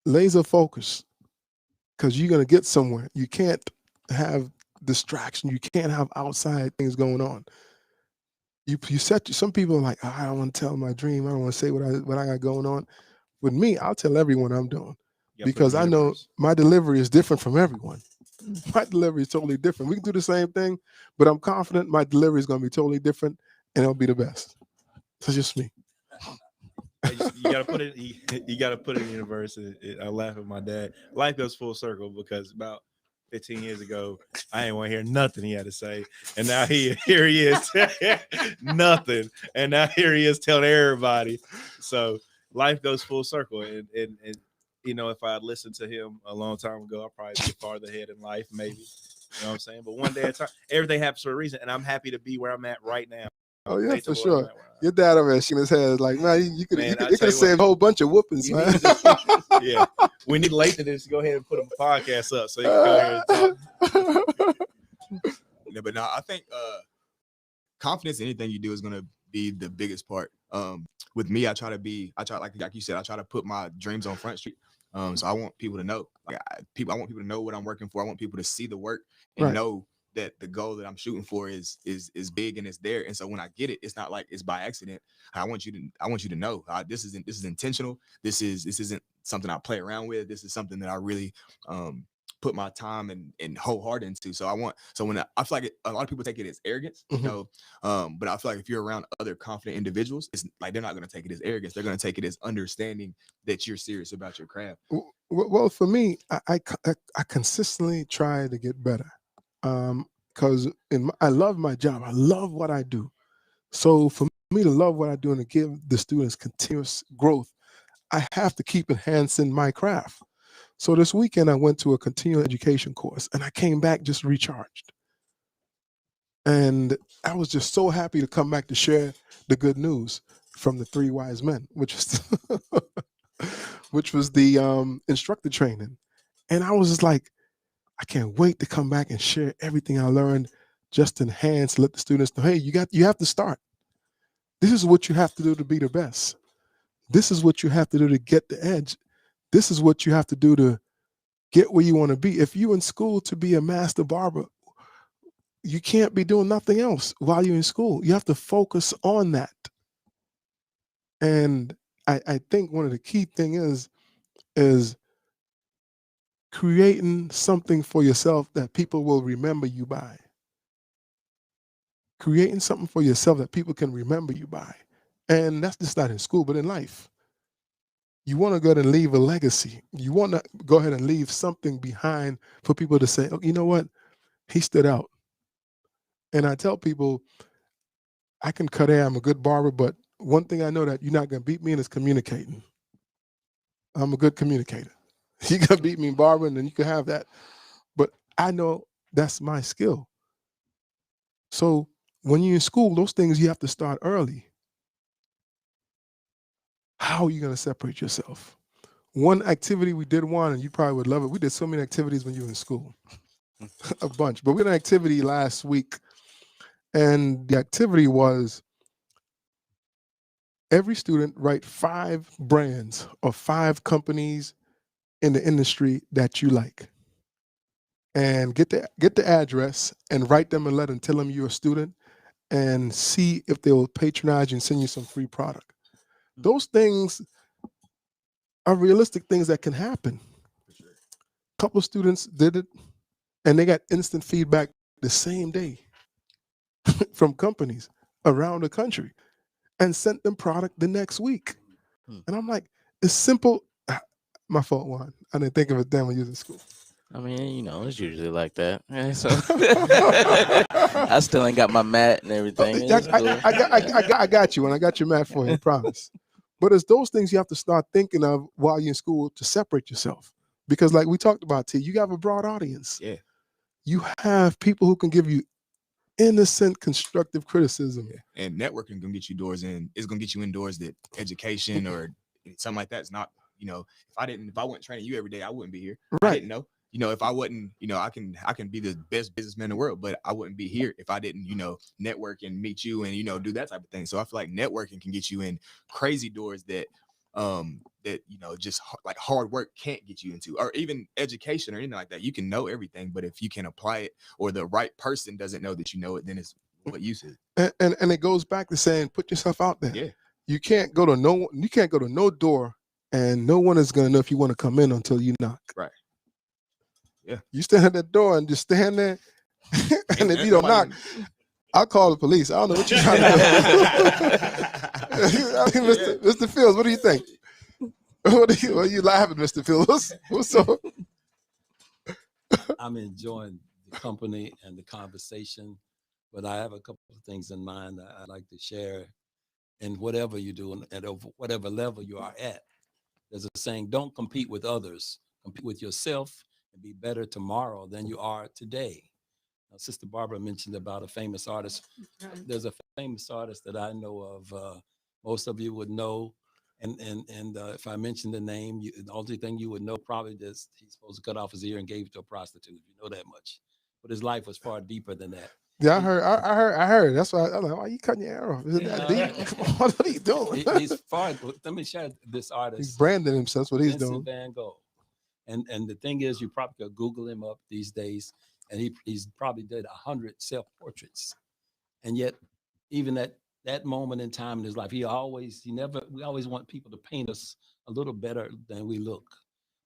Laser focus, because you're going to get somewhere. You can't have distraction. You can't have outside things going on. Some people are like, I don't want to tell my dream. I don't want to say what I got going on. With me, I'll tell everyone I'm doing. Because I know my delivery is different from everyone. My delivery is totally different. We can do the same thing, but I'm confident my delivery is going to be totally different, and it'll be the best. That's just me. You gotta put it. You gotta put it in the universe. I laugh at my dad. Life goes full circle because about 15 years ago, I didn't want to hear nothing he had to say, and now here he is, nothing, and now here he is telling everybody. So life goes full circle, and if I had listened to him a long time ago, I'd probably be farther ahead in life, maybe. You know what I'm saying? But one day at a time, everything happens for a reason, and I'm happy to be where I'm at right now. Oh yeah, They for told sure. me, Your dad over there shaking his head like, man, you could Man, I it could tell have you what, saved a whole bunch of whoopings, you man. need to yeah. We need Lathan to just go ahead and put a podcast up so you can come here and talk. Yeah, but no, I think confidence in anything you do is gonna be the biggest part. With me, I try like you said, I try to put my dreams on Front Street. So I want people to know, I want people to know what I'm working for. I want people to see the work and Right. know that the goal that I'm shooting for is big and it's there. And so when I get it, it's not like it's by accident. I want you to know this is intentional. This isn't something I play around with. This is something that I really put my time and whole heart into. So when I feel like a lot of people take it as arrogance, Mhm. you know, but I feel like if you're around other confident individuals, it's like they're not going to take it as arrogance. They're going to take it as understanding that you're serious about your craft. Well, for me, I consistently try to get better, because I love my job. I love what I do. So for me to love what I do and to give the students continuous growth, I have to keep enhancing my craft. So this weekend I went to a continuing education course and I came back just recharged. And I was just so happy to come back to share the good news from the three wise men, which was which was the instructor training. And I was just like, I can't wait to come back and share everything I learned, just enhance, let the students know, hey, you have to start. This is what you have to do to be the best. This is what you have to do to get the edge. This is what you have to do to get where you want to be. If you're in school to be a master barber, you can't be doing nothing else while you're in school. You have to focus on that. And I think one of the key thing is creating something for yourself that people will remember you by. Creating something for yourself that people can remember you by. And that's just not in school, but in life. You want to go ahead and leave a legacy. You want to go ahead and leave something behind for people to say, oh, you know what? He stood out. And I tell people, I can cut hair, I'm a good barber, but one thing I know that you're not going to beat me in is communicating. I'm a good communicator. You can beat me in barbering and you can have that. But I know that's my skill. So when you're in school, those things you have to start early. How are you going to separate yourself? One activity we did and you probably would love it. We did so many activities when you were in school, a bunch. But we did an activity last week, and the activity was every student write 5 brands or 5 companies in the industry that you like, and get the address and write them a letter and tell them you're a student, and see if they will patronize you and send you some free product. Those things are realistic things that can happen. A couple of students did it, and they got instant feedback the same day from companies around the country and sent them product the next week. And I'm like, it's simple. My fault, Juan. I didn't think of it then when you was in school. I mean, you know, it's usually like that. Yeah, so I still ain't got my mat and everything. It's cool. I got you, and I got your mat for you, I promise. But it's those things you have to start thinking of while you're in school to separate yourself. Because like we talked about, T, you have a broad audience. Yeah. You have people who can give you innocent, constructive criticism. Yeah. And networking gonna get you doors in. It's gonna get you indoors that education or something like that is not. You know, if I wasn't training you every day, I wouldn't be here. Right. I didn't know. You know, if I wasn't, you know, I can be the best businessman in the world, but I wouldn't be here if I didn't, you know, network and meet you and, you know, do that type of thing. So I feel like networking can get you in crazy doors that you know, just like hard work can't get you into, or even education or anything like that. You can know everything, but if you can apply it, or the right person doesn't know that you know it, then it's what use is. And it goes back to saying, put yourself out there. Yeah. You can't go to no door, and no one is gonna know if you want to come in until you knock. Right. Yeah. You stand at that door and just stand there, and if you don't knock, I'll call the police. I don't know what you're trying to do. Mr. Fields, what do you think? What are you laughing, Mr. Fields? What's up? I'm enjoying the company and the conversation, but I have a couple of things in mind that I'd like to share. And whatever you do and at whatever level you are at, there's a saying, don't compete with others, compete with yourself and be better tomorrow than you are today. Sister Barbara mentioned about a famous artist. Right. There's a famous artist that I know of. Most of you would know, and if I mention the name, the only thing you would know probably is he's supposed to cut off his ear and gave it to a prostitute. If you know that much, but his life was far deeper than that. Yeah, I heard. That's why I'm like, why are you cutting your hair off? Is it that deep? What are you doing? He's far. Let me share this artist. He's branding himself. That's what he's Vincent doing. Van Gogh. And the thing is, you probably could Google him up these days, and he's probably did 100 self portraits, and yet even at that moment in time in his life, we always want people to paint us a little better than we look.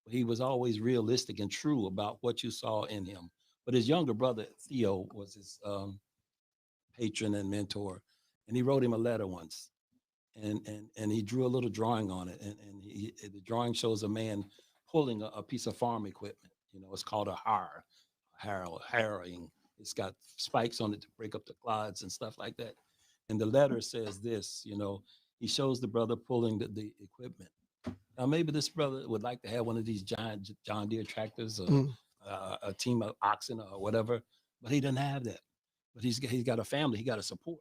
He was always realistic and true about what you saw in him. But his younger brother Theo was his patron and mentor, and he wrote him a letter once, and he drew a little drawing on it, and the drawing shows a man pulling a piece of farm equipment. It's called a harrowing. It's got spikes on it to break up the clods and stuff like that. And the letter says this, he shows the brother pulling the equipment. Now, maybe this brother would like to have one of these giant John Deere tractors or a team of oxen or whatever, but he doesn't have that. But he's got a family, he got to support.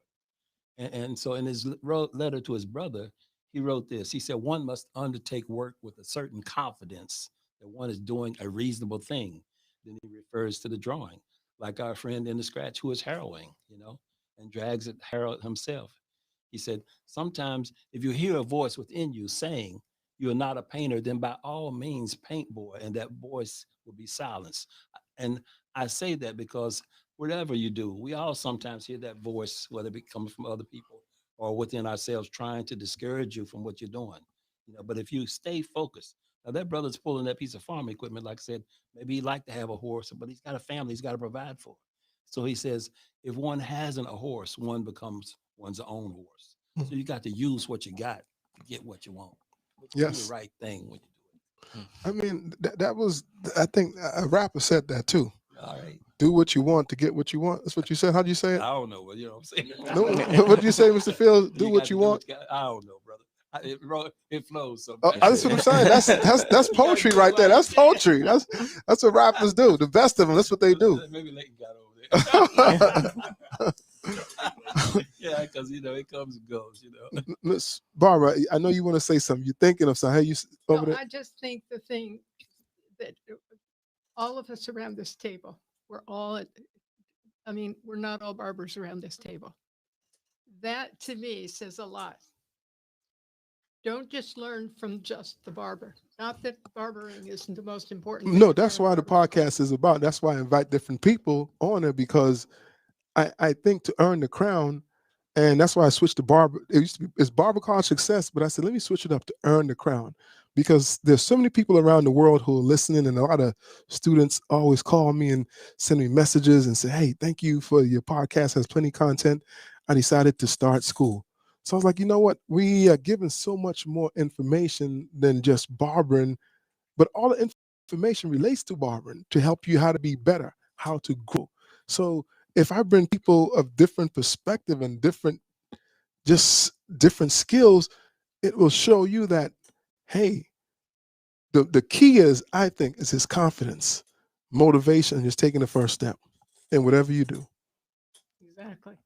And so in his letter to his brother, he wrote this. He said, one must undertake work with a certain confidence that one is doing a reasonable thing. Then he refers to the drawing, like our friend in the scratch who is harrowing, and drags it Harold himself. He said, sometimes if you hear a voice within you saying you are not a painter, then by all means paint, boy, and that voice will be silenced. And I say that because whatever you do, we all sometimes hear that voice, whether it comes from other people or within ourselves, trying to discourage you from what you're doing. But if you stay focused, now that brother's pulling that piece of farm equipment, like I said, maybe he'd like to have a horse, but he's got a family he's got to provide for. So he says, if one hasn't a horse, one becomes one's own horse. So you got to use what you got to get what you want. Yes. Do the right thing when you do it. I mean, that was, I think a rapper said that too. All right. Do what you want to get what you want. That's what you said. How'd you say it? I don't know, but you know what I'm saying. No, what did you say, Mr. Fields? Do what you want. I don't know, brother. It flows. That's what I'm saying. That's poetry right there. That's poetry. That's what rappers do. The best of them. That's what they do. Maybe Leighton got over there. Yeah, because it comes and goes. Miss Barbara, I know you want to say something. You're thinking of something. Hey, you over there? I just think the thing that all of us around this table, we're not all barbers around this table. That to me says a lot. Don't just learn from just the barber. Not that barbering isn't the most important. No, that's why the podcast is about. That's why I invite different people on it, because I think to earn the crown, and that's why I switched to barber. It used to be, it's Barber College Success, but I said, let me switch it up to earn the crown, because there's so many people around the world who are listening, and a lot of students always call me and send me messages and say, hey, thank you for your podcast, has plenty of content. I decided to start school. So I was like, you know what? We are given so much more information than just barbering, but all the information relates to barbering to help you how to be better, how to grow. So if I bring people of different perspective and different skills, it will show you that, hey, the key is, I think, is his confidence, motivation, and just taking the first step in whatever you do. Exactly.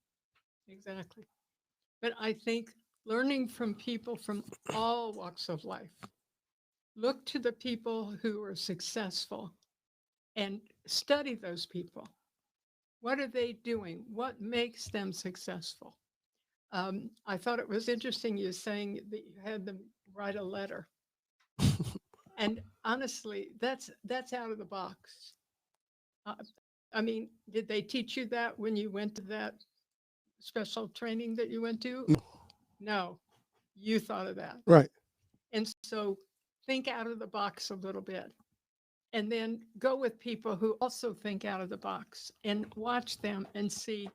But I think learning from people from all walks of life, look to the people who are successful and study those people. What are they doing? What makes them successful? I thought it was interesting you saying that you had them write a letter. And honestly, that's out of the box. Did they teach you that when you went to that special training that you went to? No, you thought of that. Right. And so think out of the box a little bit, and then go with people who also think out of the box and watch them and see,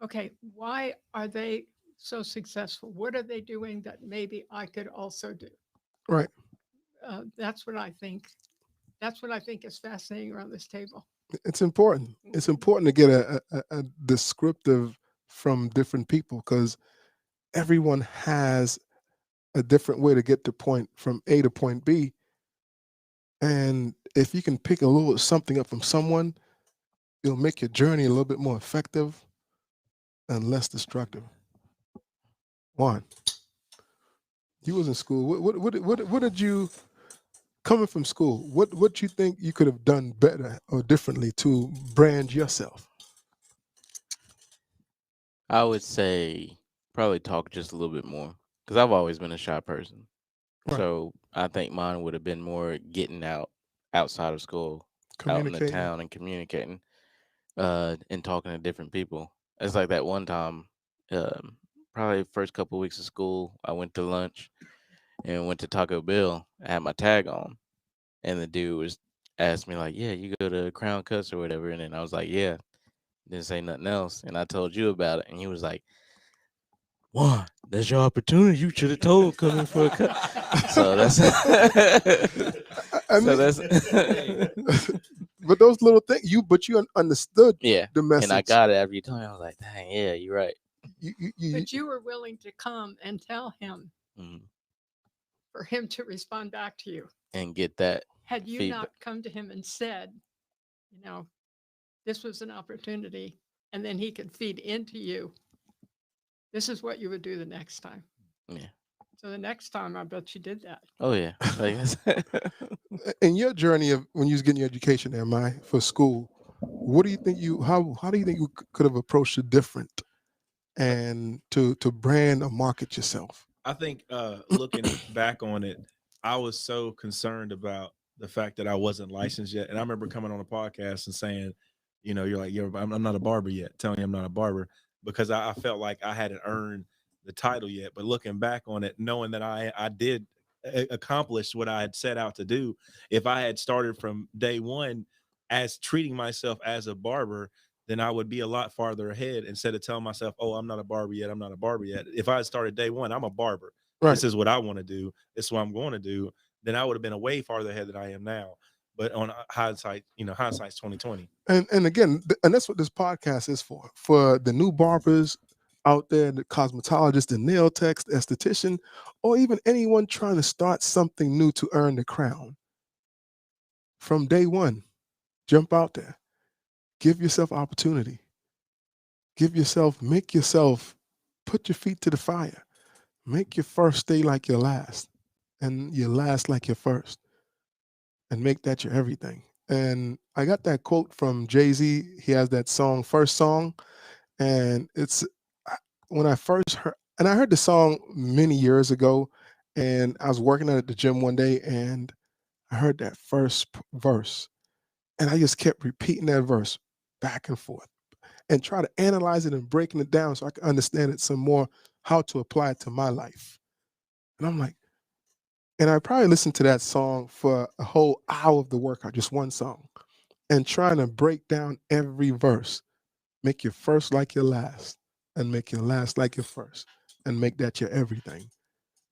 okay, why are they so successful? What are they doing that maybe I could also do? Right. That's what I think. That's what I think is fascinating around this table. It's important. It's important to get a descriptive from different people, because everyone has a different way to get to point from A to point B. And if you can pick a little something up from someone, it'll make your journey a little bit more effective and less destructive. One, you was in school. What did you coming from school? What you think you could have done better or differently to brand yourself? I would say probably talk just a little bit more because I've always been a shy person. Right. So I think mine would have been more getting outside of school, out in the Communicating. town and communicating, and talking to different people. It's like that one time, um, probably first couple weeks of school, I went to lunch and went to Taco Bell. I had my tag on, and the dude was asked me like, "Yeah, you go to Crown Cuts or whatever," and then I was like, "Yeah." Didn't say nothing else, and I told you about it, and he was like, "One, that's your opportunity. You should have told coming for a cut." So that's I so mean, that's but those little things but you understood yeah. the And I message. got it after you told me. I was like, "Dang, yeah, you're right." You But you were willing to come and tell him Mhm. for him to respond back to you. And get that Had you feedback. not come to him and said, you know, this was an opportunity, and then he could feed into you, this is what you would do the next time. Yeah. So the next time, I bet you did that. Oh yeah. Like in your journey of when you was getting your education there, for school, what do you think how do you think you could have approached it different and to brand or market yourself? I think looking back on it, I was so concerned about the fact that I wasn't licensed yet. And I remember coming on a podcast and saying, you're like, I'm not a barber yet, telling you I'm not a barber because I felt like I hadn't earned the title yet. But looking back on it, knowing that I did accomplish what I had set out to do, if I had started from day one as treating myself as a barber, then I would be a lot farther ahead instead of telling myself, oh, I'm not a barber yet. I'm not a barber yet. If I had started day one, I'm a barber. Right. This is what I want to do. This is what I'm going to do. Then I would have been a way farther ahead than I am now. But on hindsight, hindsight's 2020. And again, and that's what this podcast is for the new barbers out there, the cosmetologist, the nail tech, the esthetician, or even anyone trying to start something new to earn the crown. From day one, jump out there, give yourself opportunity, make yourself, put your feet to the fire, make your first day like your last, and your last like your first, and make that your everything. And I got that quote from Jay-Z. He has that song, First Song, and it's when I first heard, and I heard the song many years ago, and I was working at the gym one day, and I heard that first verse, and I just kept repeating that verse back and forth, and try to analyze it and breaking it down so I can understand it some more, how to apply it to my life. And I'm like, and I probably listened to that song for a whole hour of the workout, just one song, and trying to break down every verse. Make your first like your last, and make your last like your first, and make that your everything.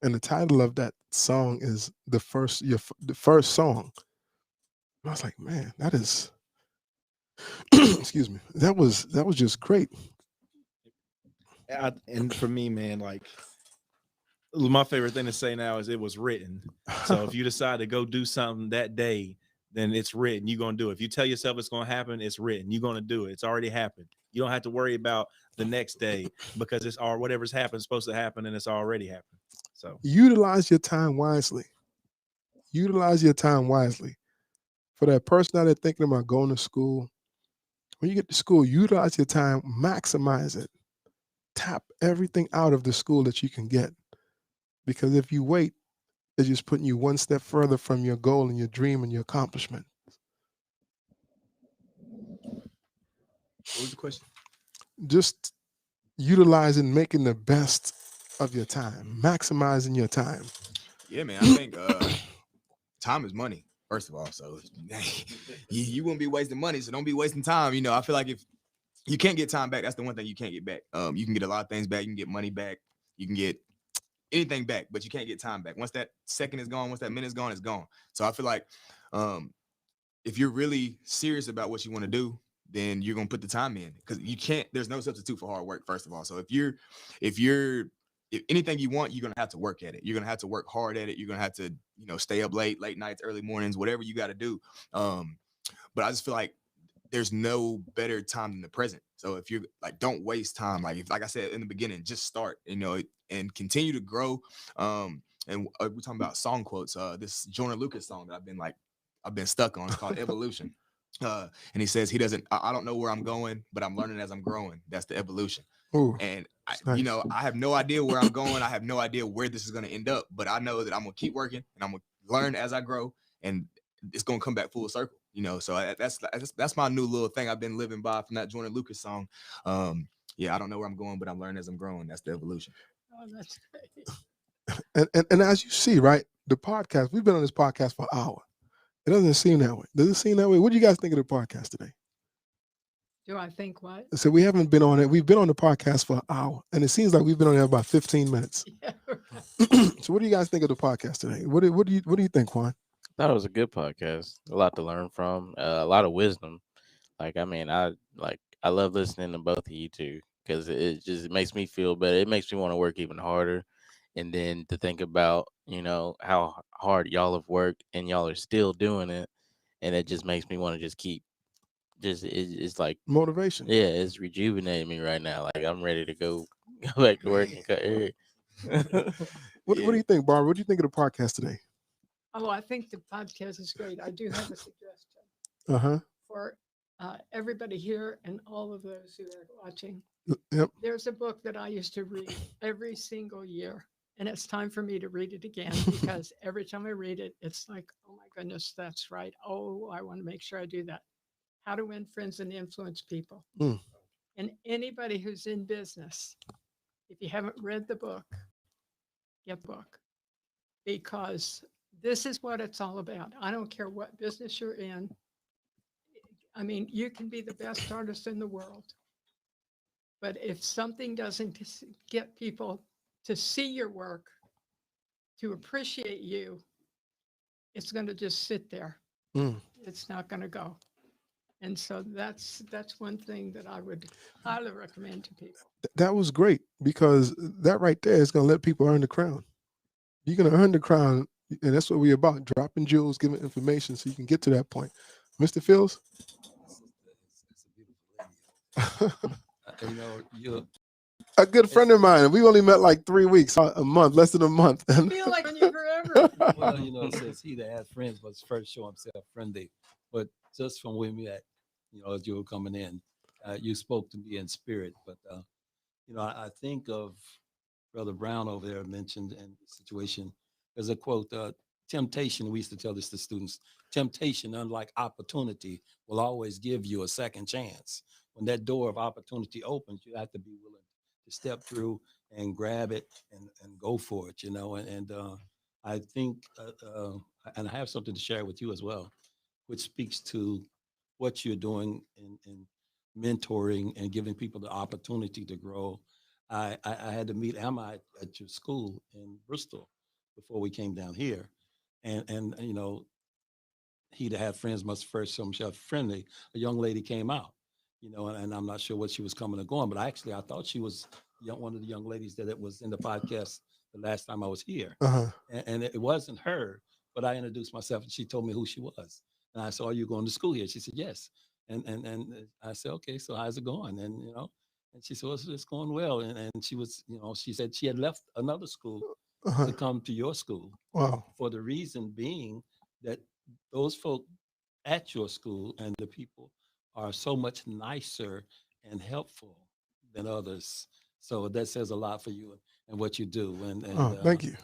And the title of that song is the first song. And I was like, man, that is, excuse me, that was just great. And for me, man, like my favorite thing to say now is it was written. So if you decide to go do something that day, then it's written. You're going to do it. If you tell yourself it's going to happen, it's written. You're going to do it. It's already happened. You don't have to worry about the next day because it's all whatever's happened is supposed to happen and it's already happened. So Utilize your time wisely. Utilize your time wisely. For that person out there thinking about going to school, when you get to school, utilize your time, maximize it. Tap everything out of the school that you can get. Because if you wait, it's just putting you one step further from your goal and your dream and your accomplishment. what was the question? Just utilizing, making the best of your time, maximizing your time. Yeah, man. I think time is money, first of all. So you wouldn't be wasting money, so don't be wasting time. I feel like if you can't get time back, that's the one thing you can't get back. You can get a lot of things back. You can get money back. You can get anything back, but you can't get time back. Once that second is gone, once that minute is gone, it's gone. So I feel like if you're really serious about what you want to do, then you're gonna put the time in because you can't. There's no substitute for hard work. First of all, so if anything you want, you're gonna have to work at it. You're gonna have to work hard at it. You're gonna have to stay up late nights, early mornings, whatever you got to do. But I just feel like there's no better time than the present. So if you're like, don't waste time. Like I said in the beginning, just start, and continue to grow. And we're talking about song quotes. This Jordan Lucas song that I've been stuck on. It's called Evolution. And he says I don't know where I'm going, but I'm learning as I'm growing. That's the evolution. Ooh, And nice. I have no idea where I'm going. I have no idea where this is going to end up, but I know that I'm going to keep working and I'm going to learn as I grow, and it's going to come back full circle, So that's my new little thing I've been living by from that Jordan Lucas song. Yeah, I don't know where I'm going, but I'm learning as I'm growing. That's the evolution. Oh, that's great. And as you see, right, the podcast, we've been on this podcast for an hour. It doesn't seem that way. Does it seem that way? What do you guys think of the podcast today? Do I think what? So we haven't been on it. We've been on the podcast for an hour, and it seems like we've been on there about 15 minutes. Yeah. So what do you guys think of the podcast today? What do you think, Juan? I thought it was a good podcast. A lot to learn from. A lot of wisdom. I love listening to both of you two because it just makes me feel better. It makes me want to work even harder, and then to think about how hard y'all have worked and y'all are still doing it, and it just makes me want to just keep. It's like Motivation. Yeah, it's rejuvenating me right now. Like I'm ready to go back to work and cut hair. What do you think, Barbara? What do you think of the podcast today? Oh, I think the podcast is great. I do have a suggestion Uh-huh. for everybody here and all of those who are watching. Yep. There's a book that I used to read every single year, and it's time for me to read it again because every time I read it, it's like, oh my goodness, that's right. Oh, I want to make sure I do that. How to Win Friends and Influence People. Mm. And anybody who's in business, if you haven't read the book, get the book, because this is what it's all about. I don't care what business you're in. I mean, you can be the best artist in the world, but if something doesn't get people to see your work, to appreciate you, it's going to just sit there. Mm. It's not going to go. And so that's one thing that I would highly recommend to people. That was great, because that right there is going to let people earn the crown. You're going to earn the crown, and that's what we're about, dropping jewels, giving information so you can get to that point. Mr. Fields? It's a beautiful lady. You're A good friend of mine. We only met like 3 weeks, a month, less than a month. I feel like I knew forever. well, it says he that has friends must first show himself friendly. But just from where we met, as you were coming in, you spoke to me in spirit. But I think of Brother Brown over there mentioned in the situation. There's a quote, temptation, we used to tell this to students, temptation, unlike opportunity, will always give you a second chance. When that door of opportunity opens, you have to be willing to step through and grab it and go for it, and I think, and I have something to share with you as well, which speaks to what you're doing in mentoring and giving people the opportunity to grow. I had to meet Emma at your school in Bristol before we came down here, and he that had friends must first show himself friendly. A young lady came out, and I'm not sure what she was coming or going, but I thought she was one of the young ladies that it was in the podcast the last time I was here, Uh-huh. and it wasn't her, but I introduced myself and she told me who she was, and I said, "Are you going to school here?" She said, "Yes," and I said, "Okay, so how's it going?" And she said, "Well, it's going well," and she was, she said she had left another school Uh-huh. to come to your school. Wow. For the reason being that those folk at your school and the people are so much nicer and helpful than others. So that says a lot for you and what you do. And Thank you.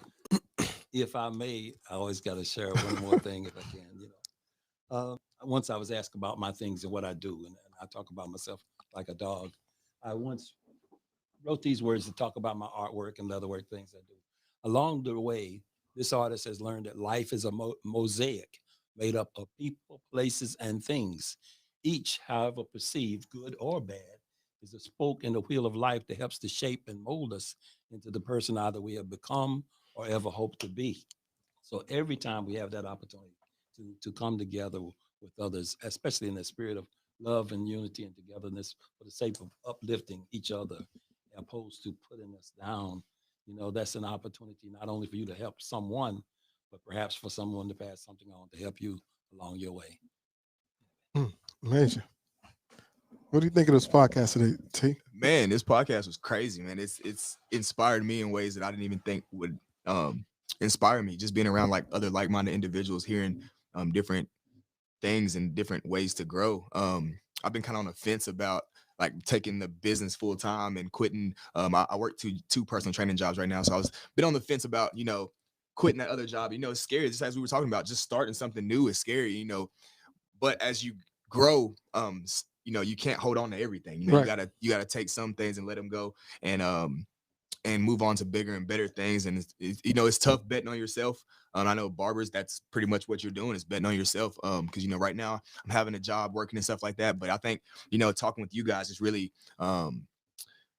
if I may, I always got to share one more thing if I can. Once I was asked about my things and what I do, and I talk about myself like a dog. I once wrote these words to talk about my artwork and the other work things I do. Along the way, this artist has learned that life is a mosaic made up of people, places, and things. Each, however perceived, good or bad, is a spoke in the wheel of life that helps to shape and mold us into the person either we have become or ever hope to be. So every time we have that opportunity to come together with others, especially in the spirit of love and unity and togetherness for the sake of uplifting each other, opposed to putting us down, that's an opportunity not only for you to help someone, but perhaps for someone to pass something on to help you along your way. Amazing. What do you think of this podcast today, T? Man, this podcast was crazy, man. It's inspired me in ways that I didn't even think would inspire me. Just being around like other like-minded individuals, hearing different things and different ways to grow. I've been kind of on the fence about like taking the business full time and quitting. I work two personal training jobs right now, so I was been on the fence about quitting that other job. It's scary. Just as we were talking about, just starting something new is scary. But as you grow, you can't hold on to everything. Right. You gotta take some things and let them go, and move on to bigger and better things. And it's tough betting on yourself. I know barbers, that's pretty much what you're doing, is betting on yourself. Because right now I'm having a job working and stuff like that. But I think talking with you guys has really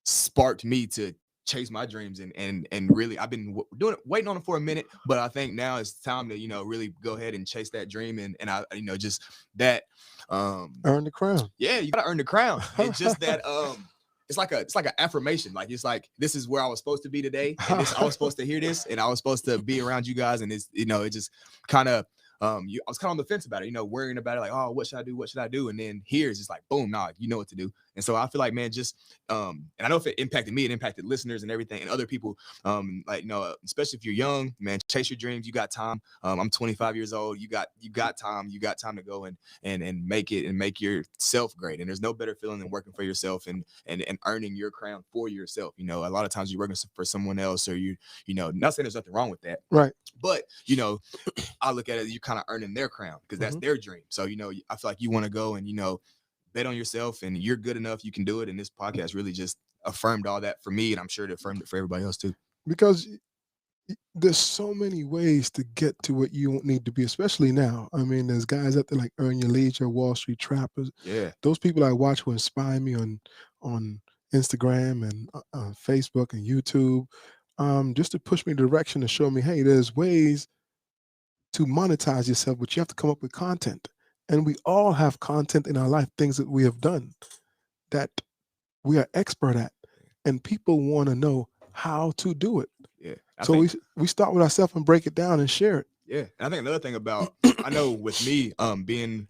sparked me to chase my dreams and really I've been waiting on it for a minute, but I think now it's time to really go ahead and chase that dream and I just that earn the crown. Yeah, you gotta earn the crown. It's just that it's like an affirmation. Like it's like this is where I was supposed to be today, and I was supposed to hear this, and I was supposed to be around you guys, and it's it just kind of I was kind of on the fence about it, worrying about it, like, oh, what should I do? What should I do? And then here it's just like, boom, nah, you know what to do. And so I feel like, man, just and I know if it impacted me, it impacted listeners and everything and other people. Especially if you're young, man, chase your dreams. You got time. I'm 25 years old. You got time. You got time to go and make it and make yourself great. And there's no better feeling than working for yourself and earning your crown for yourself. A lot of times you're working for someone else, or not saying there's nothing wrong with that, right? But I look at it, you're kind of earning their crown because that's their dream. So I feel like you want to go and bet on yourself, and you're good enough, you can do it. And this podcast really just affirmed all that for me, and I'm sure it affirmed it for everybody else too. Because there's so many ways to get to what you need to be, especially now. I mean, there's guys out there like Earn Your Leisure, Wall Street Trappers. Yeah, those people I watch who inspire me on Instagram and Facebook and YouTube, just to push me in the direction and show me, hey, there's ways to monetize yourself, but you have to come up with content. And we all have content in our life, things that we have done that we are expert at, and people want to know how to do it. Yeah. So we start with ourselves and break it down and share it. Yeah. And I think another thing about, I know with me, being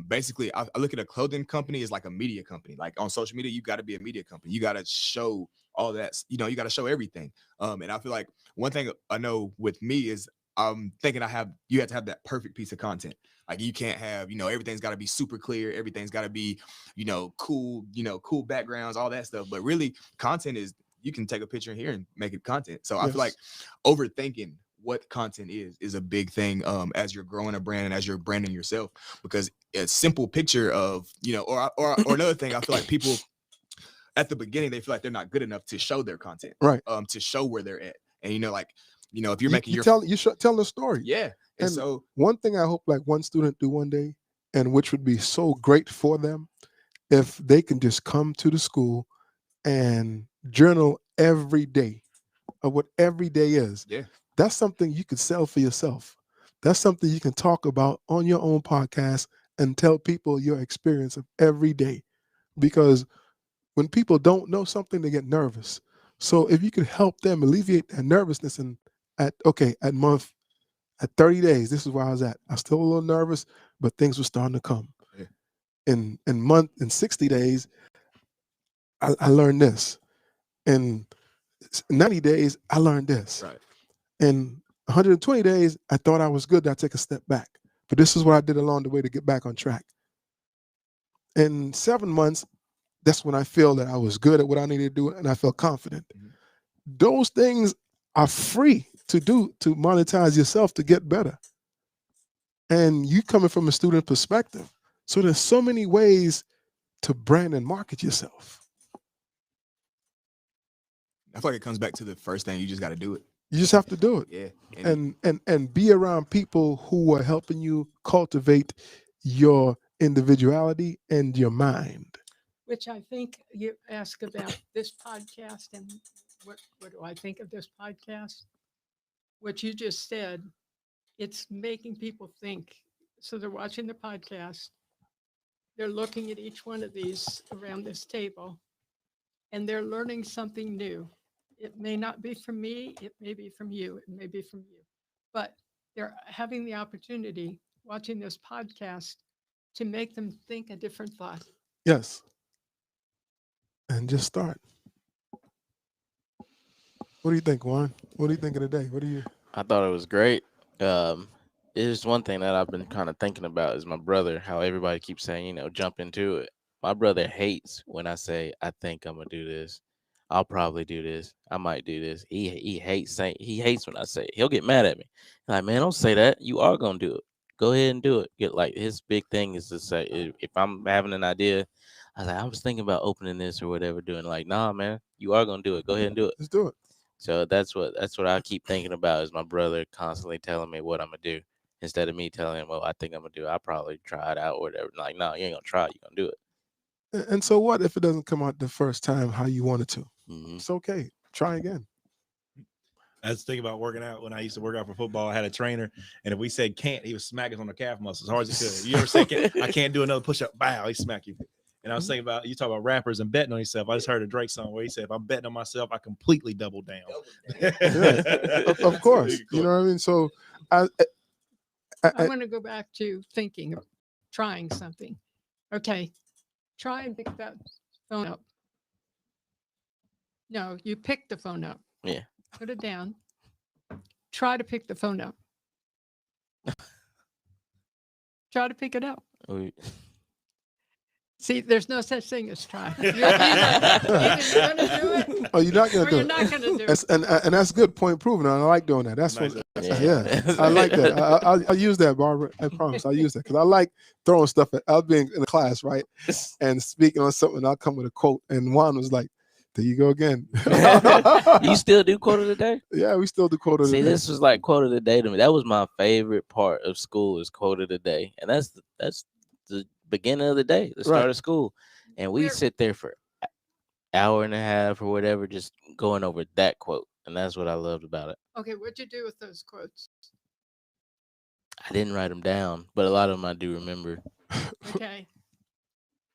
basically, I look at a clothing company as like a media company. Like on social media, you got to be a media company. You got to show all that, you got to show everything. And I feel like one thing I know with me is I'm thinking you have to have that perfect piece of content. Like you can't have, everything's got to be super clear. Everything's got to be, cool, cool backgrounds, all that stuff. But really content is, you can take a picture here and make it content. So I feel like overthinking what content is a big thing as you're growing a brand and as you're branding yourself, because a simple picture of, or another thing, I feel like people at the beginning, they feel like they're not good enough to show their content, right? To show where they're at. And, if you're making tell the story. Yeah. And so one thing I hope like one student do one day, and which would be so great for them, if they can just come to the school and journal every day of what every day is. Yeah. That's something you could sell for yourself. That's something you can talk about on your own podcast and tell people your experience of every day. Because when people don't know something, they get nervous. So if you could help them alleviate that nervousness and at 30 days, this is where I was at. I was still a little nervous, but things were starting to come. Yeah. In 60 days, I learned this. In 90 days, I learned this. Right. In 120 days, I thought I was good. I take a step back. But this is what I did along the way to get back on track. In 7 months, that's when I feel that I was good at what I needed to do, and I felt confident. Mm-hmm. Those things are free to do, to monetize yourself, to get better. And you coming from a student perspective. So there's so many ways to brand and market yourself. I feel like it comes back to the first thing. You just got to do it. You just have to do it. Yeah. And be around people who are helping you cultivate your individuality and your mind. Which I think you ask about this podcast and what do I think of this podcast? What you just said, it's making people think. So they're watching the podcast, they're looking at each one of these around this table, and they're learning something new. It may not be from me, it may be from you, it may be from you, but they're having the opportunity watching this podcast to make them think a different thought. Yes. and just start. What do you think, Juan? What do you think of the day? What do you? I thought it was great. It's one thing that I've been kind of thinking about is my brother. How everybody keeps saying, jump into it. My brother hates when I say I think I'm gonna do this. I'll probably do this. I might do this. He hates when I say it. He'll get mad at me. Like, man, don't say that. You are gonna do it. Go ahead and do it. Get like his big thing is to say if I'm having an idea, I was thinking about opening this or whatever, doing like, nah, man, you are gonna do it. Go ahead and do it. Let's do it. So that's what I keep thinking about is my brother constantly telling me what I'm gonna do instead of me telling him, well, I think I'm gonna do it. I'll probably try it out or whatever. Like, no, you ain't gonna try it. You're gonna do it. And so what if it doesn't come out the first time how you wanted to? Mm-hmm. It's okay. Try again. I was thinking about working out when I used to work out for football. I had a trainer, and if we said can't, he would smack us on the calf muscles as hard as he could. You ever say I can't do another push-up? Bow, he smack you. And I was thinking about, you talk about rappers and betting on yourself. I just heard a Drake song where he said, if I'm betting on myself, I completely double down. Of course. You know what I mean? So I want to go back to thinking of trying something. Okay. Try and pick that phone up. No, you pick the phone up. Yeah. Put it down. Try to pick the phone up. Try to pick it up. See, there's no such thing as try. You're either going to do it, oh, you're not going to do you're it. not going to do That's, it. and that's good point proven. I like doing that. That's Nice. what. Yeah. I like that. I'll use that, Barber. I promise. I'll use that because I like throwing stuff at. I'll be in the class, right, and speaking on something. I'll come with a quote, and Juan was like, "There you go again." You still do quote of the day? Yeah, we still do quote of the See, day. this was like quote of the day to me. That was my favorite part of school is quote of the day, and that's the beginning of the day, the start Right. of school, and we sit there for an hour and a half or whatever, just going over that quote, and that's what I loved about it. Okay, what'd you do with those quotes? I didn't write them down, but a lot of them I do remember. Okay.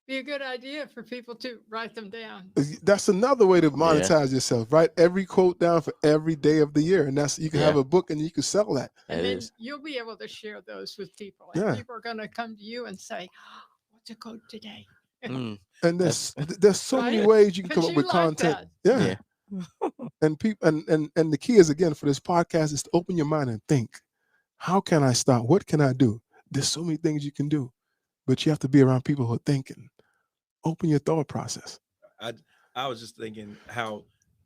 Be a good idea for people to write them down. That's another way to monetize yourself, right? Every quote down for every day of the year, and that's you can have a book and you can sell that. And That then is. you'll be able to share those with people. And Yeah. people are going to come to you and say, what's a quote today? Mm, And there's so many Right? ways you can come Because up you with like content. that. Yeah. And people and the key is again for this podcast is to open your mind and think. How can I start? What can I do? There's so many things you can do, but you have to be around people who are thinking. Open your thought process. I was just thinking how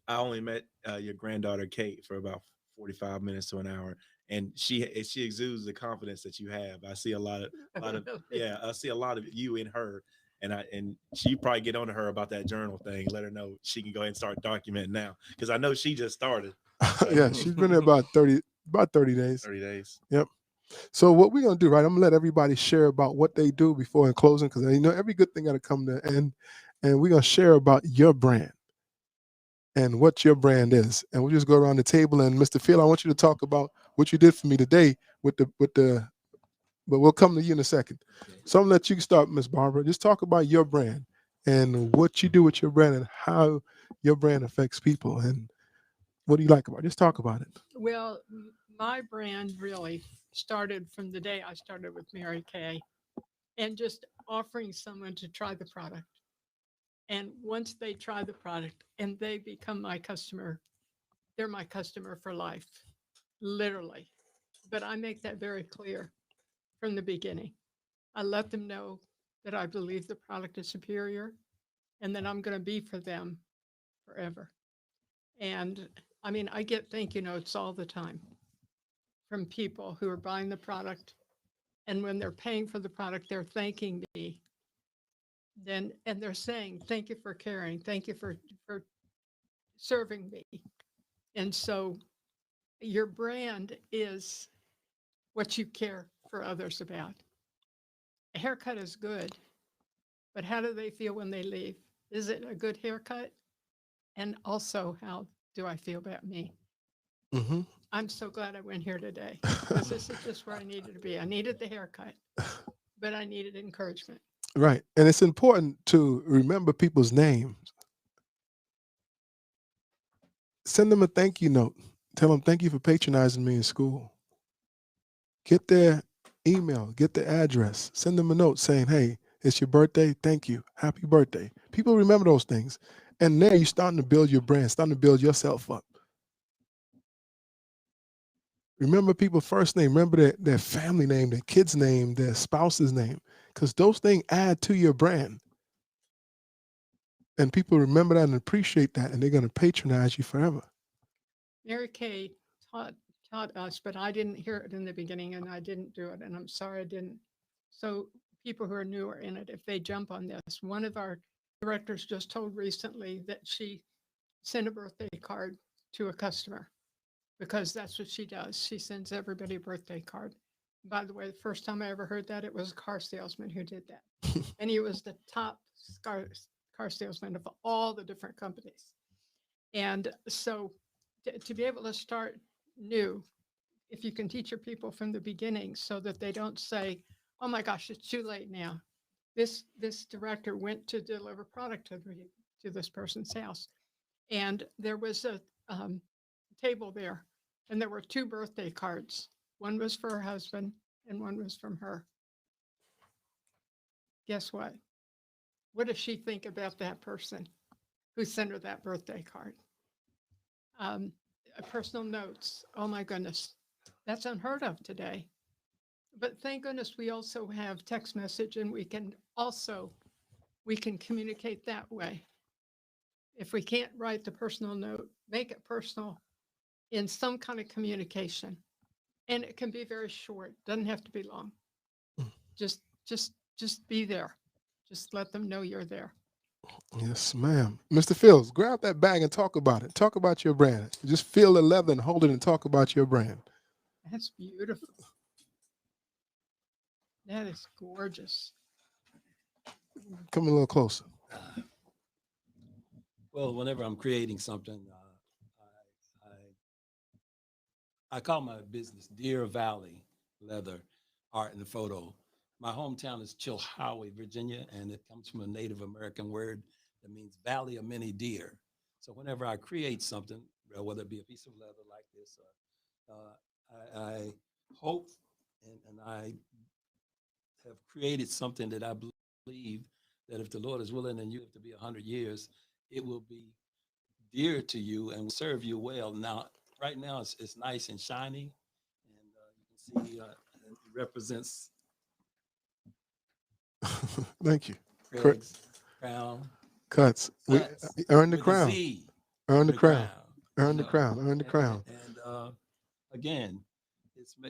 I only met your granddaughter Kate for about 45 minutes to an hour, and she exudes the confidence that you have. I see a lot of I see a lot of you in her, and she probably get on to her about that journal thing. Let her know she can go ahead and start documenting now because I know she just started. So. Yeah, she's been there about 30 days. 30 days. Yep. So what we're gonna do, right? I'm gonna let everybody share about what they do before in closing, because every good thing gotta come to an end, and we're gonna share about your brand and what your brand is, and we'll just go around the table. And Mr. Phil, I want you to talk about what you did for me today with the, but we'll come to you in a second. So I'm gonna let you start, Miss Barbara. Just talk about your brand and what you do with your brand and how your brand affects people and what do you like about it? Just talk about it. Well, my brand really started from the day I started with Mary Kay and just offering someone to try the product. And once they try the product and they become my customer, they're my customer for life, literally. But I make that very clear from the beginning. I let them know that I believe the product is superior and that I'm going to be for them forever. And I mean, I get thank you notes all the time from people who are buying the product. And when they're paying for the product, they're thanking me. And they're saying, thank you for caring. Thank you for serving me. And so your brand is what you care for others about. A haircut is good, but how do they feel when they leave? Is it a good haircut? And also, how do I feel about me? Mm-hmm. I'm so glad I went here today because this is just where I needed to be. I needed the haircut, but I needed encouragement. Right. And it's important to remember people's names. Send them a thank you note. Tell them thank you for patronizing me in school. Get their email, get their address, send them a note saying, hey, It's your birthday. Thank you. Happy birthday. People remember those things. And now you're starting to build your brand, starting to build yourself up. Remember people's first name. Remember their family name, their kid's name, their spouse's name, because those things add to your brand. And people remember that and appreciate that, and they're going to patronize you forever. Mary Kay taught us, but I didn't hear it in the beginning, and I didn't do it, and I'm sorry I didn't. So people who are newer in it, if they jump on this, one of our directors just told recently that she sent a birthday card to a customer because that's what she does. She sends everybody a birthday card. By the way, the first time I ever heard that, it was a car salesman who did that. And he was the top car salesman of all the different companies. And so to be able to start new, if you can teach your people from the beginning so that they don't say, oh my gosh, it's too late now. This director went to deliver product to this person's house. And there was a table there, and there were two birthday cards. One was for her husband, and one was from her. Guess what? What does she think about that person who sent her that birthday card? Personal notes. Oh my goodness, that's unheard of today. But thank goodness we also have text message, and we can communicate that way. If we can't write the personal note, make it personal in some kind of communication. And it can be very short, doesn't have to be long. Just be there. Just let them know you're there. Yes, ma'am. Mr. Fields, grab that bag and talk about it. Talk about your brand. Just feel the leather and hold it and talk about your brand. That's beautiful. That is gorgeous. Come a little closer. Well, whenever I'm creating something, I call my business Deer Valley Leather Art and Photo. My hometown is Chilhowie, Virginia, and it comes from a Native American word that means valley of many deer. So whenever I create something, whether it be a piece of leather like this, I hope and I have created something that I believe that if the Lord is willing and you have to be 100 years, it will be dear to you and will serve you well. Now, right now, it's nice and shiny, and you can see it represents Thank you. Craig's crown. Cuts. We Cuts earn the with a crown. Z. Earn the The crown. crown. Earn You the know, crown. Earn the crown. and again,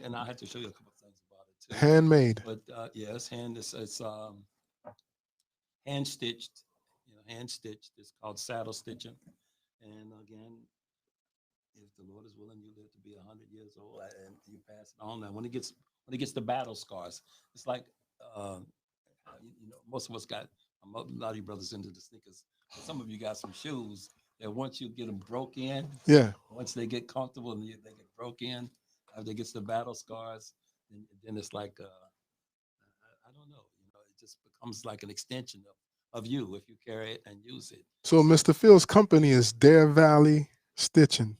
and I have to show you a couple of things about it too. Handmade. But yes, it's hand stitched. You know, hand stitched. It's called saddle stitching. And again, if the Lord is willing, you live to be 100 years old, and you pass it on. And when it gets to battle scars, it's like most of us got a lot of you brothers into the sneakers. But some of you got some shoes that once you get them broke in, Yeah. once they get comfortable and they get broke in, after they gets the battle scars, then it's like I don't know, it just becomes like an extension of you if you carry it and use it. So Mr. Fields' company is Dare Valley Stitching.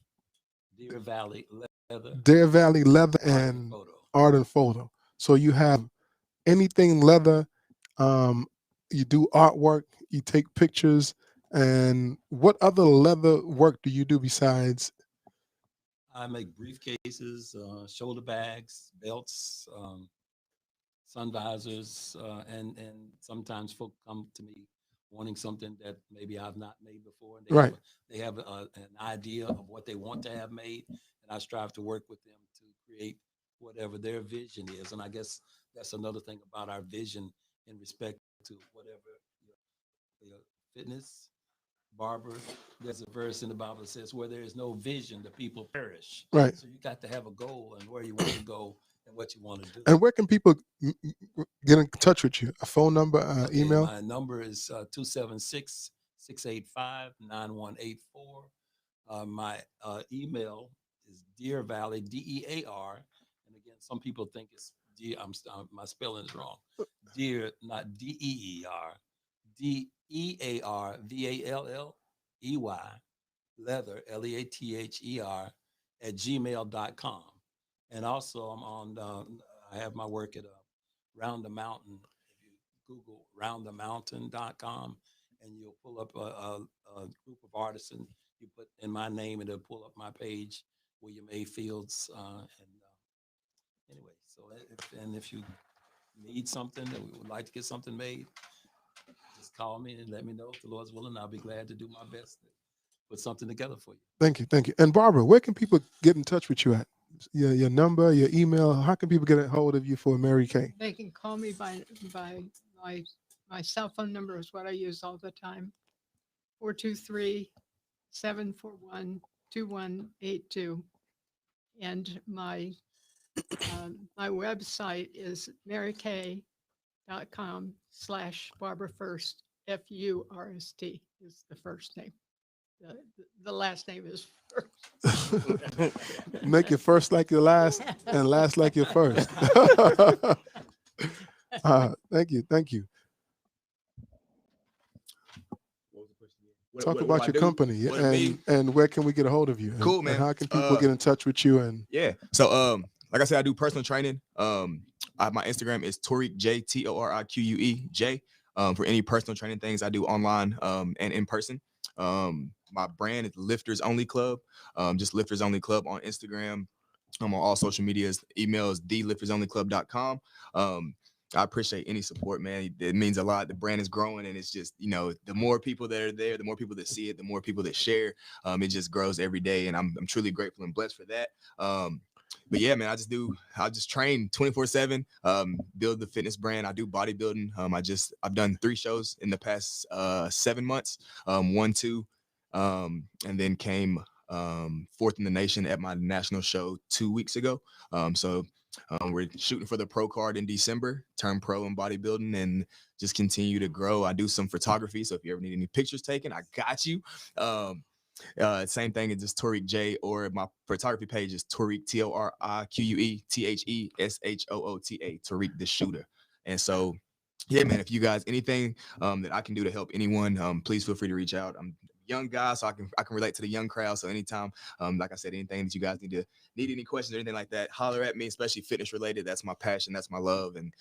Deer Valley Leather, Dare Valley Leather Art and and Photo. Art and Photo. So you have anything leather. Um, you do artwork. You take pictures. And what other leather work do you do besides? I make briefcases, shoulder bags, belts, sun visors, and sometimes folk come to me wanting something that maybe I've not made before, and Right. they have an idea of what they want to have made, and I strive to work with them to create whatever their vision is. And I guess that's another thing about our vision in respect to whatever your fitness. Barber, there's a verse in the Bible that says, where there is no vision, the people perish. Right. So you got to have a goal and where you want to go and what you want to do. And where can people get in touch with you? A phone number, Okay, email? my number is 276-685-9184. My email is Deer Valley, DEAR. And again, some people think it's Deer, my spelling is wrong. Deer, not DEER. DEARVALLEY, leather, LEATHER, at gmail.com. And also, I'm on, I have my work at Round the Mountain. If you Google roundthemountain.com, and you'll pull up a group of artists, and you put in my name, and it'll pull up my page, William A. Fields. Anyway, so if you need something, that we would like to get something made, just call me and let me know. If the Lord's willing, I'll be glad to do my best to put something together for you. Thank you. Thank you. And Barbara, where can people get in touch with you at? Your number, your email. How can people get a hold of you for Mary Kay? They can call me by my cell phone number is what I use all the time. 423-741-2182. And my website is marykay.com/barberfirst. FURST is the first name. The last name is first. Make your first like your last and last like your first. Thank you. Thank you. Talk about your company and where can we get a hold of you? Cool, man. And how can people get in touch with you? And yeah, so like I said, I do personal training. My Instagram is Torique J, TORIQUE J. For any personal training things I do online and in person. My brand is Lifters Only Club. Just Lifters Only Club on Instagram. I'm on all social medias. Email is theliftersonlyclub.com. I appreciate any support, man. It means a lot. The brand is growing, and it's just, the more people that are there, the more people that see it, the more people that share. It just grows every day, and I'm truly grateful and blessed for that. But yeah, man, I just train 24/7, build the fitness brand. I do bodybuilding. I've done 3 shows in the past 7 months, 1, 2, and then came 4th in the nation at my national show 2 weeks ago. We're shooting for the pro card in December, turn pro in bodybuilding, and just continue to grow. I do some photography, so if you ever need any pictures taken, I got you. Same thing as just Torique J, or my photography page is Torique TORIQUE THESHOOTA, Torique the Shooter. And so, yeah, man, if you guys anything that I can do to help anyone, please feel free to reach out. I'm a young guy, so I can relate to the young crowd. So anytime, like I said, anything that you guys need any questions or anything like that, holler at me, especially fitness related. That's my passion, that's my love, and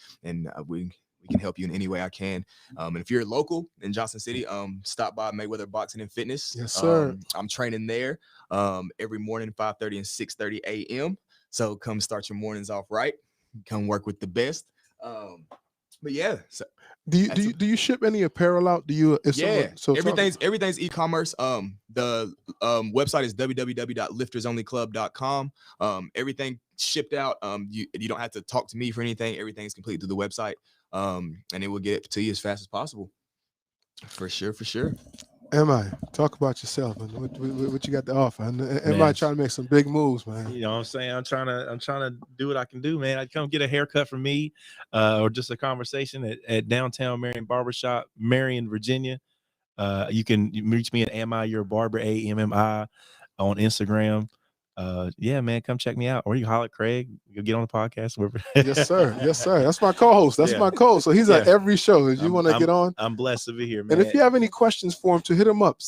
we can help you in any way I can. And if you're local in Johnson City, stop by Mayweather Boxing and Fitness. Yes, sir. I'm training there every morning, 5:30 and 6:30 a.m. So come start your mornings off right. Come work with the best. But yeah. So do you ship any apparel out? Do you? Everything's e-commerce. The website is www.liftersonlyclub.com. Everything shipped out. You don't have to talk to me for anything. Everything's complete through the website. And it will get to you as fast as possible. For sure. Talk about yourself and what you got to offer. And trying to make some big moves, man. You know what I'm saying? I'm trying to do what I can do, man. I come get a haircut from me, or just a conversation at downtown Marion Barbershop, Marion, Virginia. You can reach me at Am I Your Barber, AMMI, on Instagram. Yeah, man, come check me out. Or you can holler at Craig. You'll get on the podcast. Yes, sir. That's my co-host. My co-host. So he's at every show. You want to get on? I'm blessed to be here, man. And if you have any questions for him, to hit him up.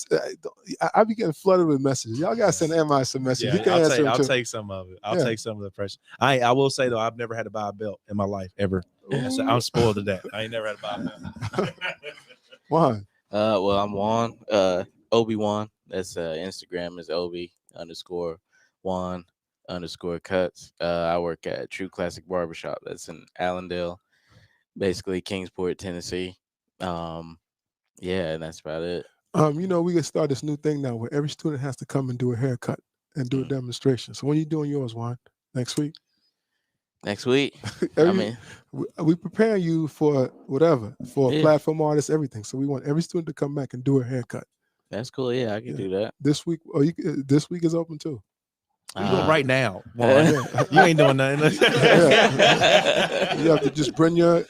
I be getting flooded with messages. Y'all gotta send MI some messages. Yeah, I'll take some of it. I'll take some of the pressure. I will say though, I've never had to buy a belt in my life ever. So I'm spoiled to that. I ain't never had to buy a belt. Juan. Well, I'm Juan. Obi-Wan. That's Instagram is Obi_Juan_cuts. I work at True Classic Barbershop. That's in Allendale, basically Kingsport, Tennessee. Yeah, and that's about it. We can start this new thing now where every student has to come and do a haircut and do a demonstration. So when are you doing yours, Juan? Next week? Next week. We prepare you for whatever, for platform artists, everything. So we want every student to come back and do a haircut. That's cool. Yeah, I can do that. This week, this week is open too. You do it right now. You ain't doing nothing. You have to just bring your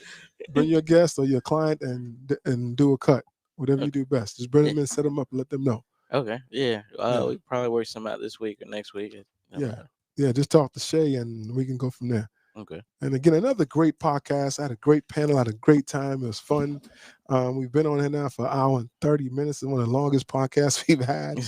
guest or your client and do a cut. Whatever you do best. Just bring them in, set them up, and let them know. Okay. Yeah. We probably work some out this week or next week. Yeah. Just talk to Shay and we can go from there. Okay. And again, another great podcast. I had a great panel. I had a great time. It was fun. We've been on here now for an hour and 30 minutes. It's one of the longest podcasts we've had.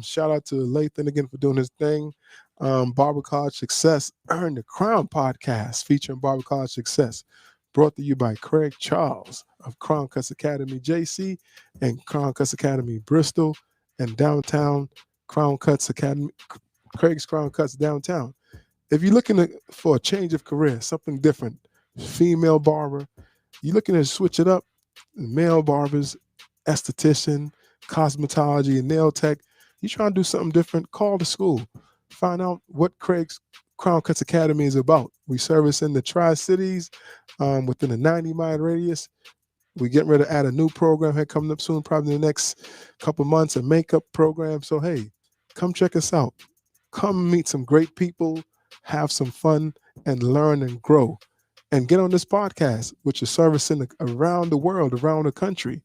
Shout out to Lathan again for doing his thing. Barber College Success Earn the Crown podcast featuring Barber College Success. brought to you by Craig Charles of Crown Cuts Academy JC and Crown Cuts Academy Bristol and downtown Crown Cuts Academy, Craig's Crown Cuts downtown. If you're looking for a change of career, something different, female barber, you're looking to switch it up, male barbers, esthetician, cosmetology, and nail tech, you trying to do something different, call the school. Find out what Craig's Crown Cuts Academy is about. We service in the Tri-Cities within a 90-mile radius. We're getting ready to add a new program here coming up soon, probably in the next couple months, a makeup program. So, hey, come check us out. Come meet some great people, have some fun, and learn and grow. And get on this podcast, which is servicing around the world, around the country,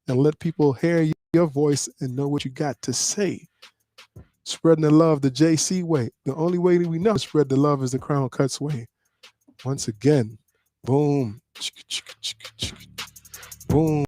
and let people hear your voice and know what you got to say. Spreading the love the JC way. The only way that we know to spread the love is the Crown Cuts way. Once again, boom, boom.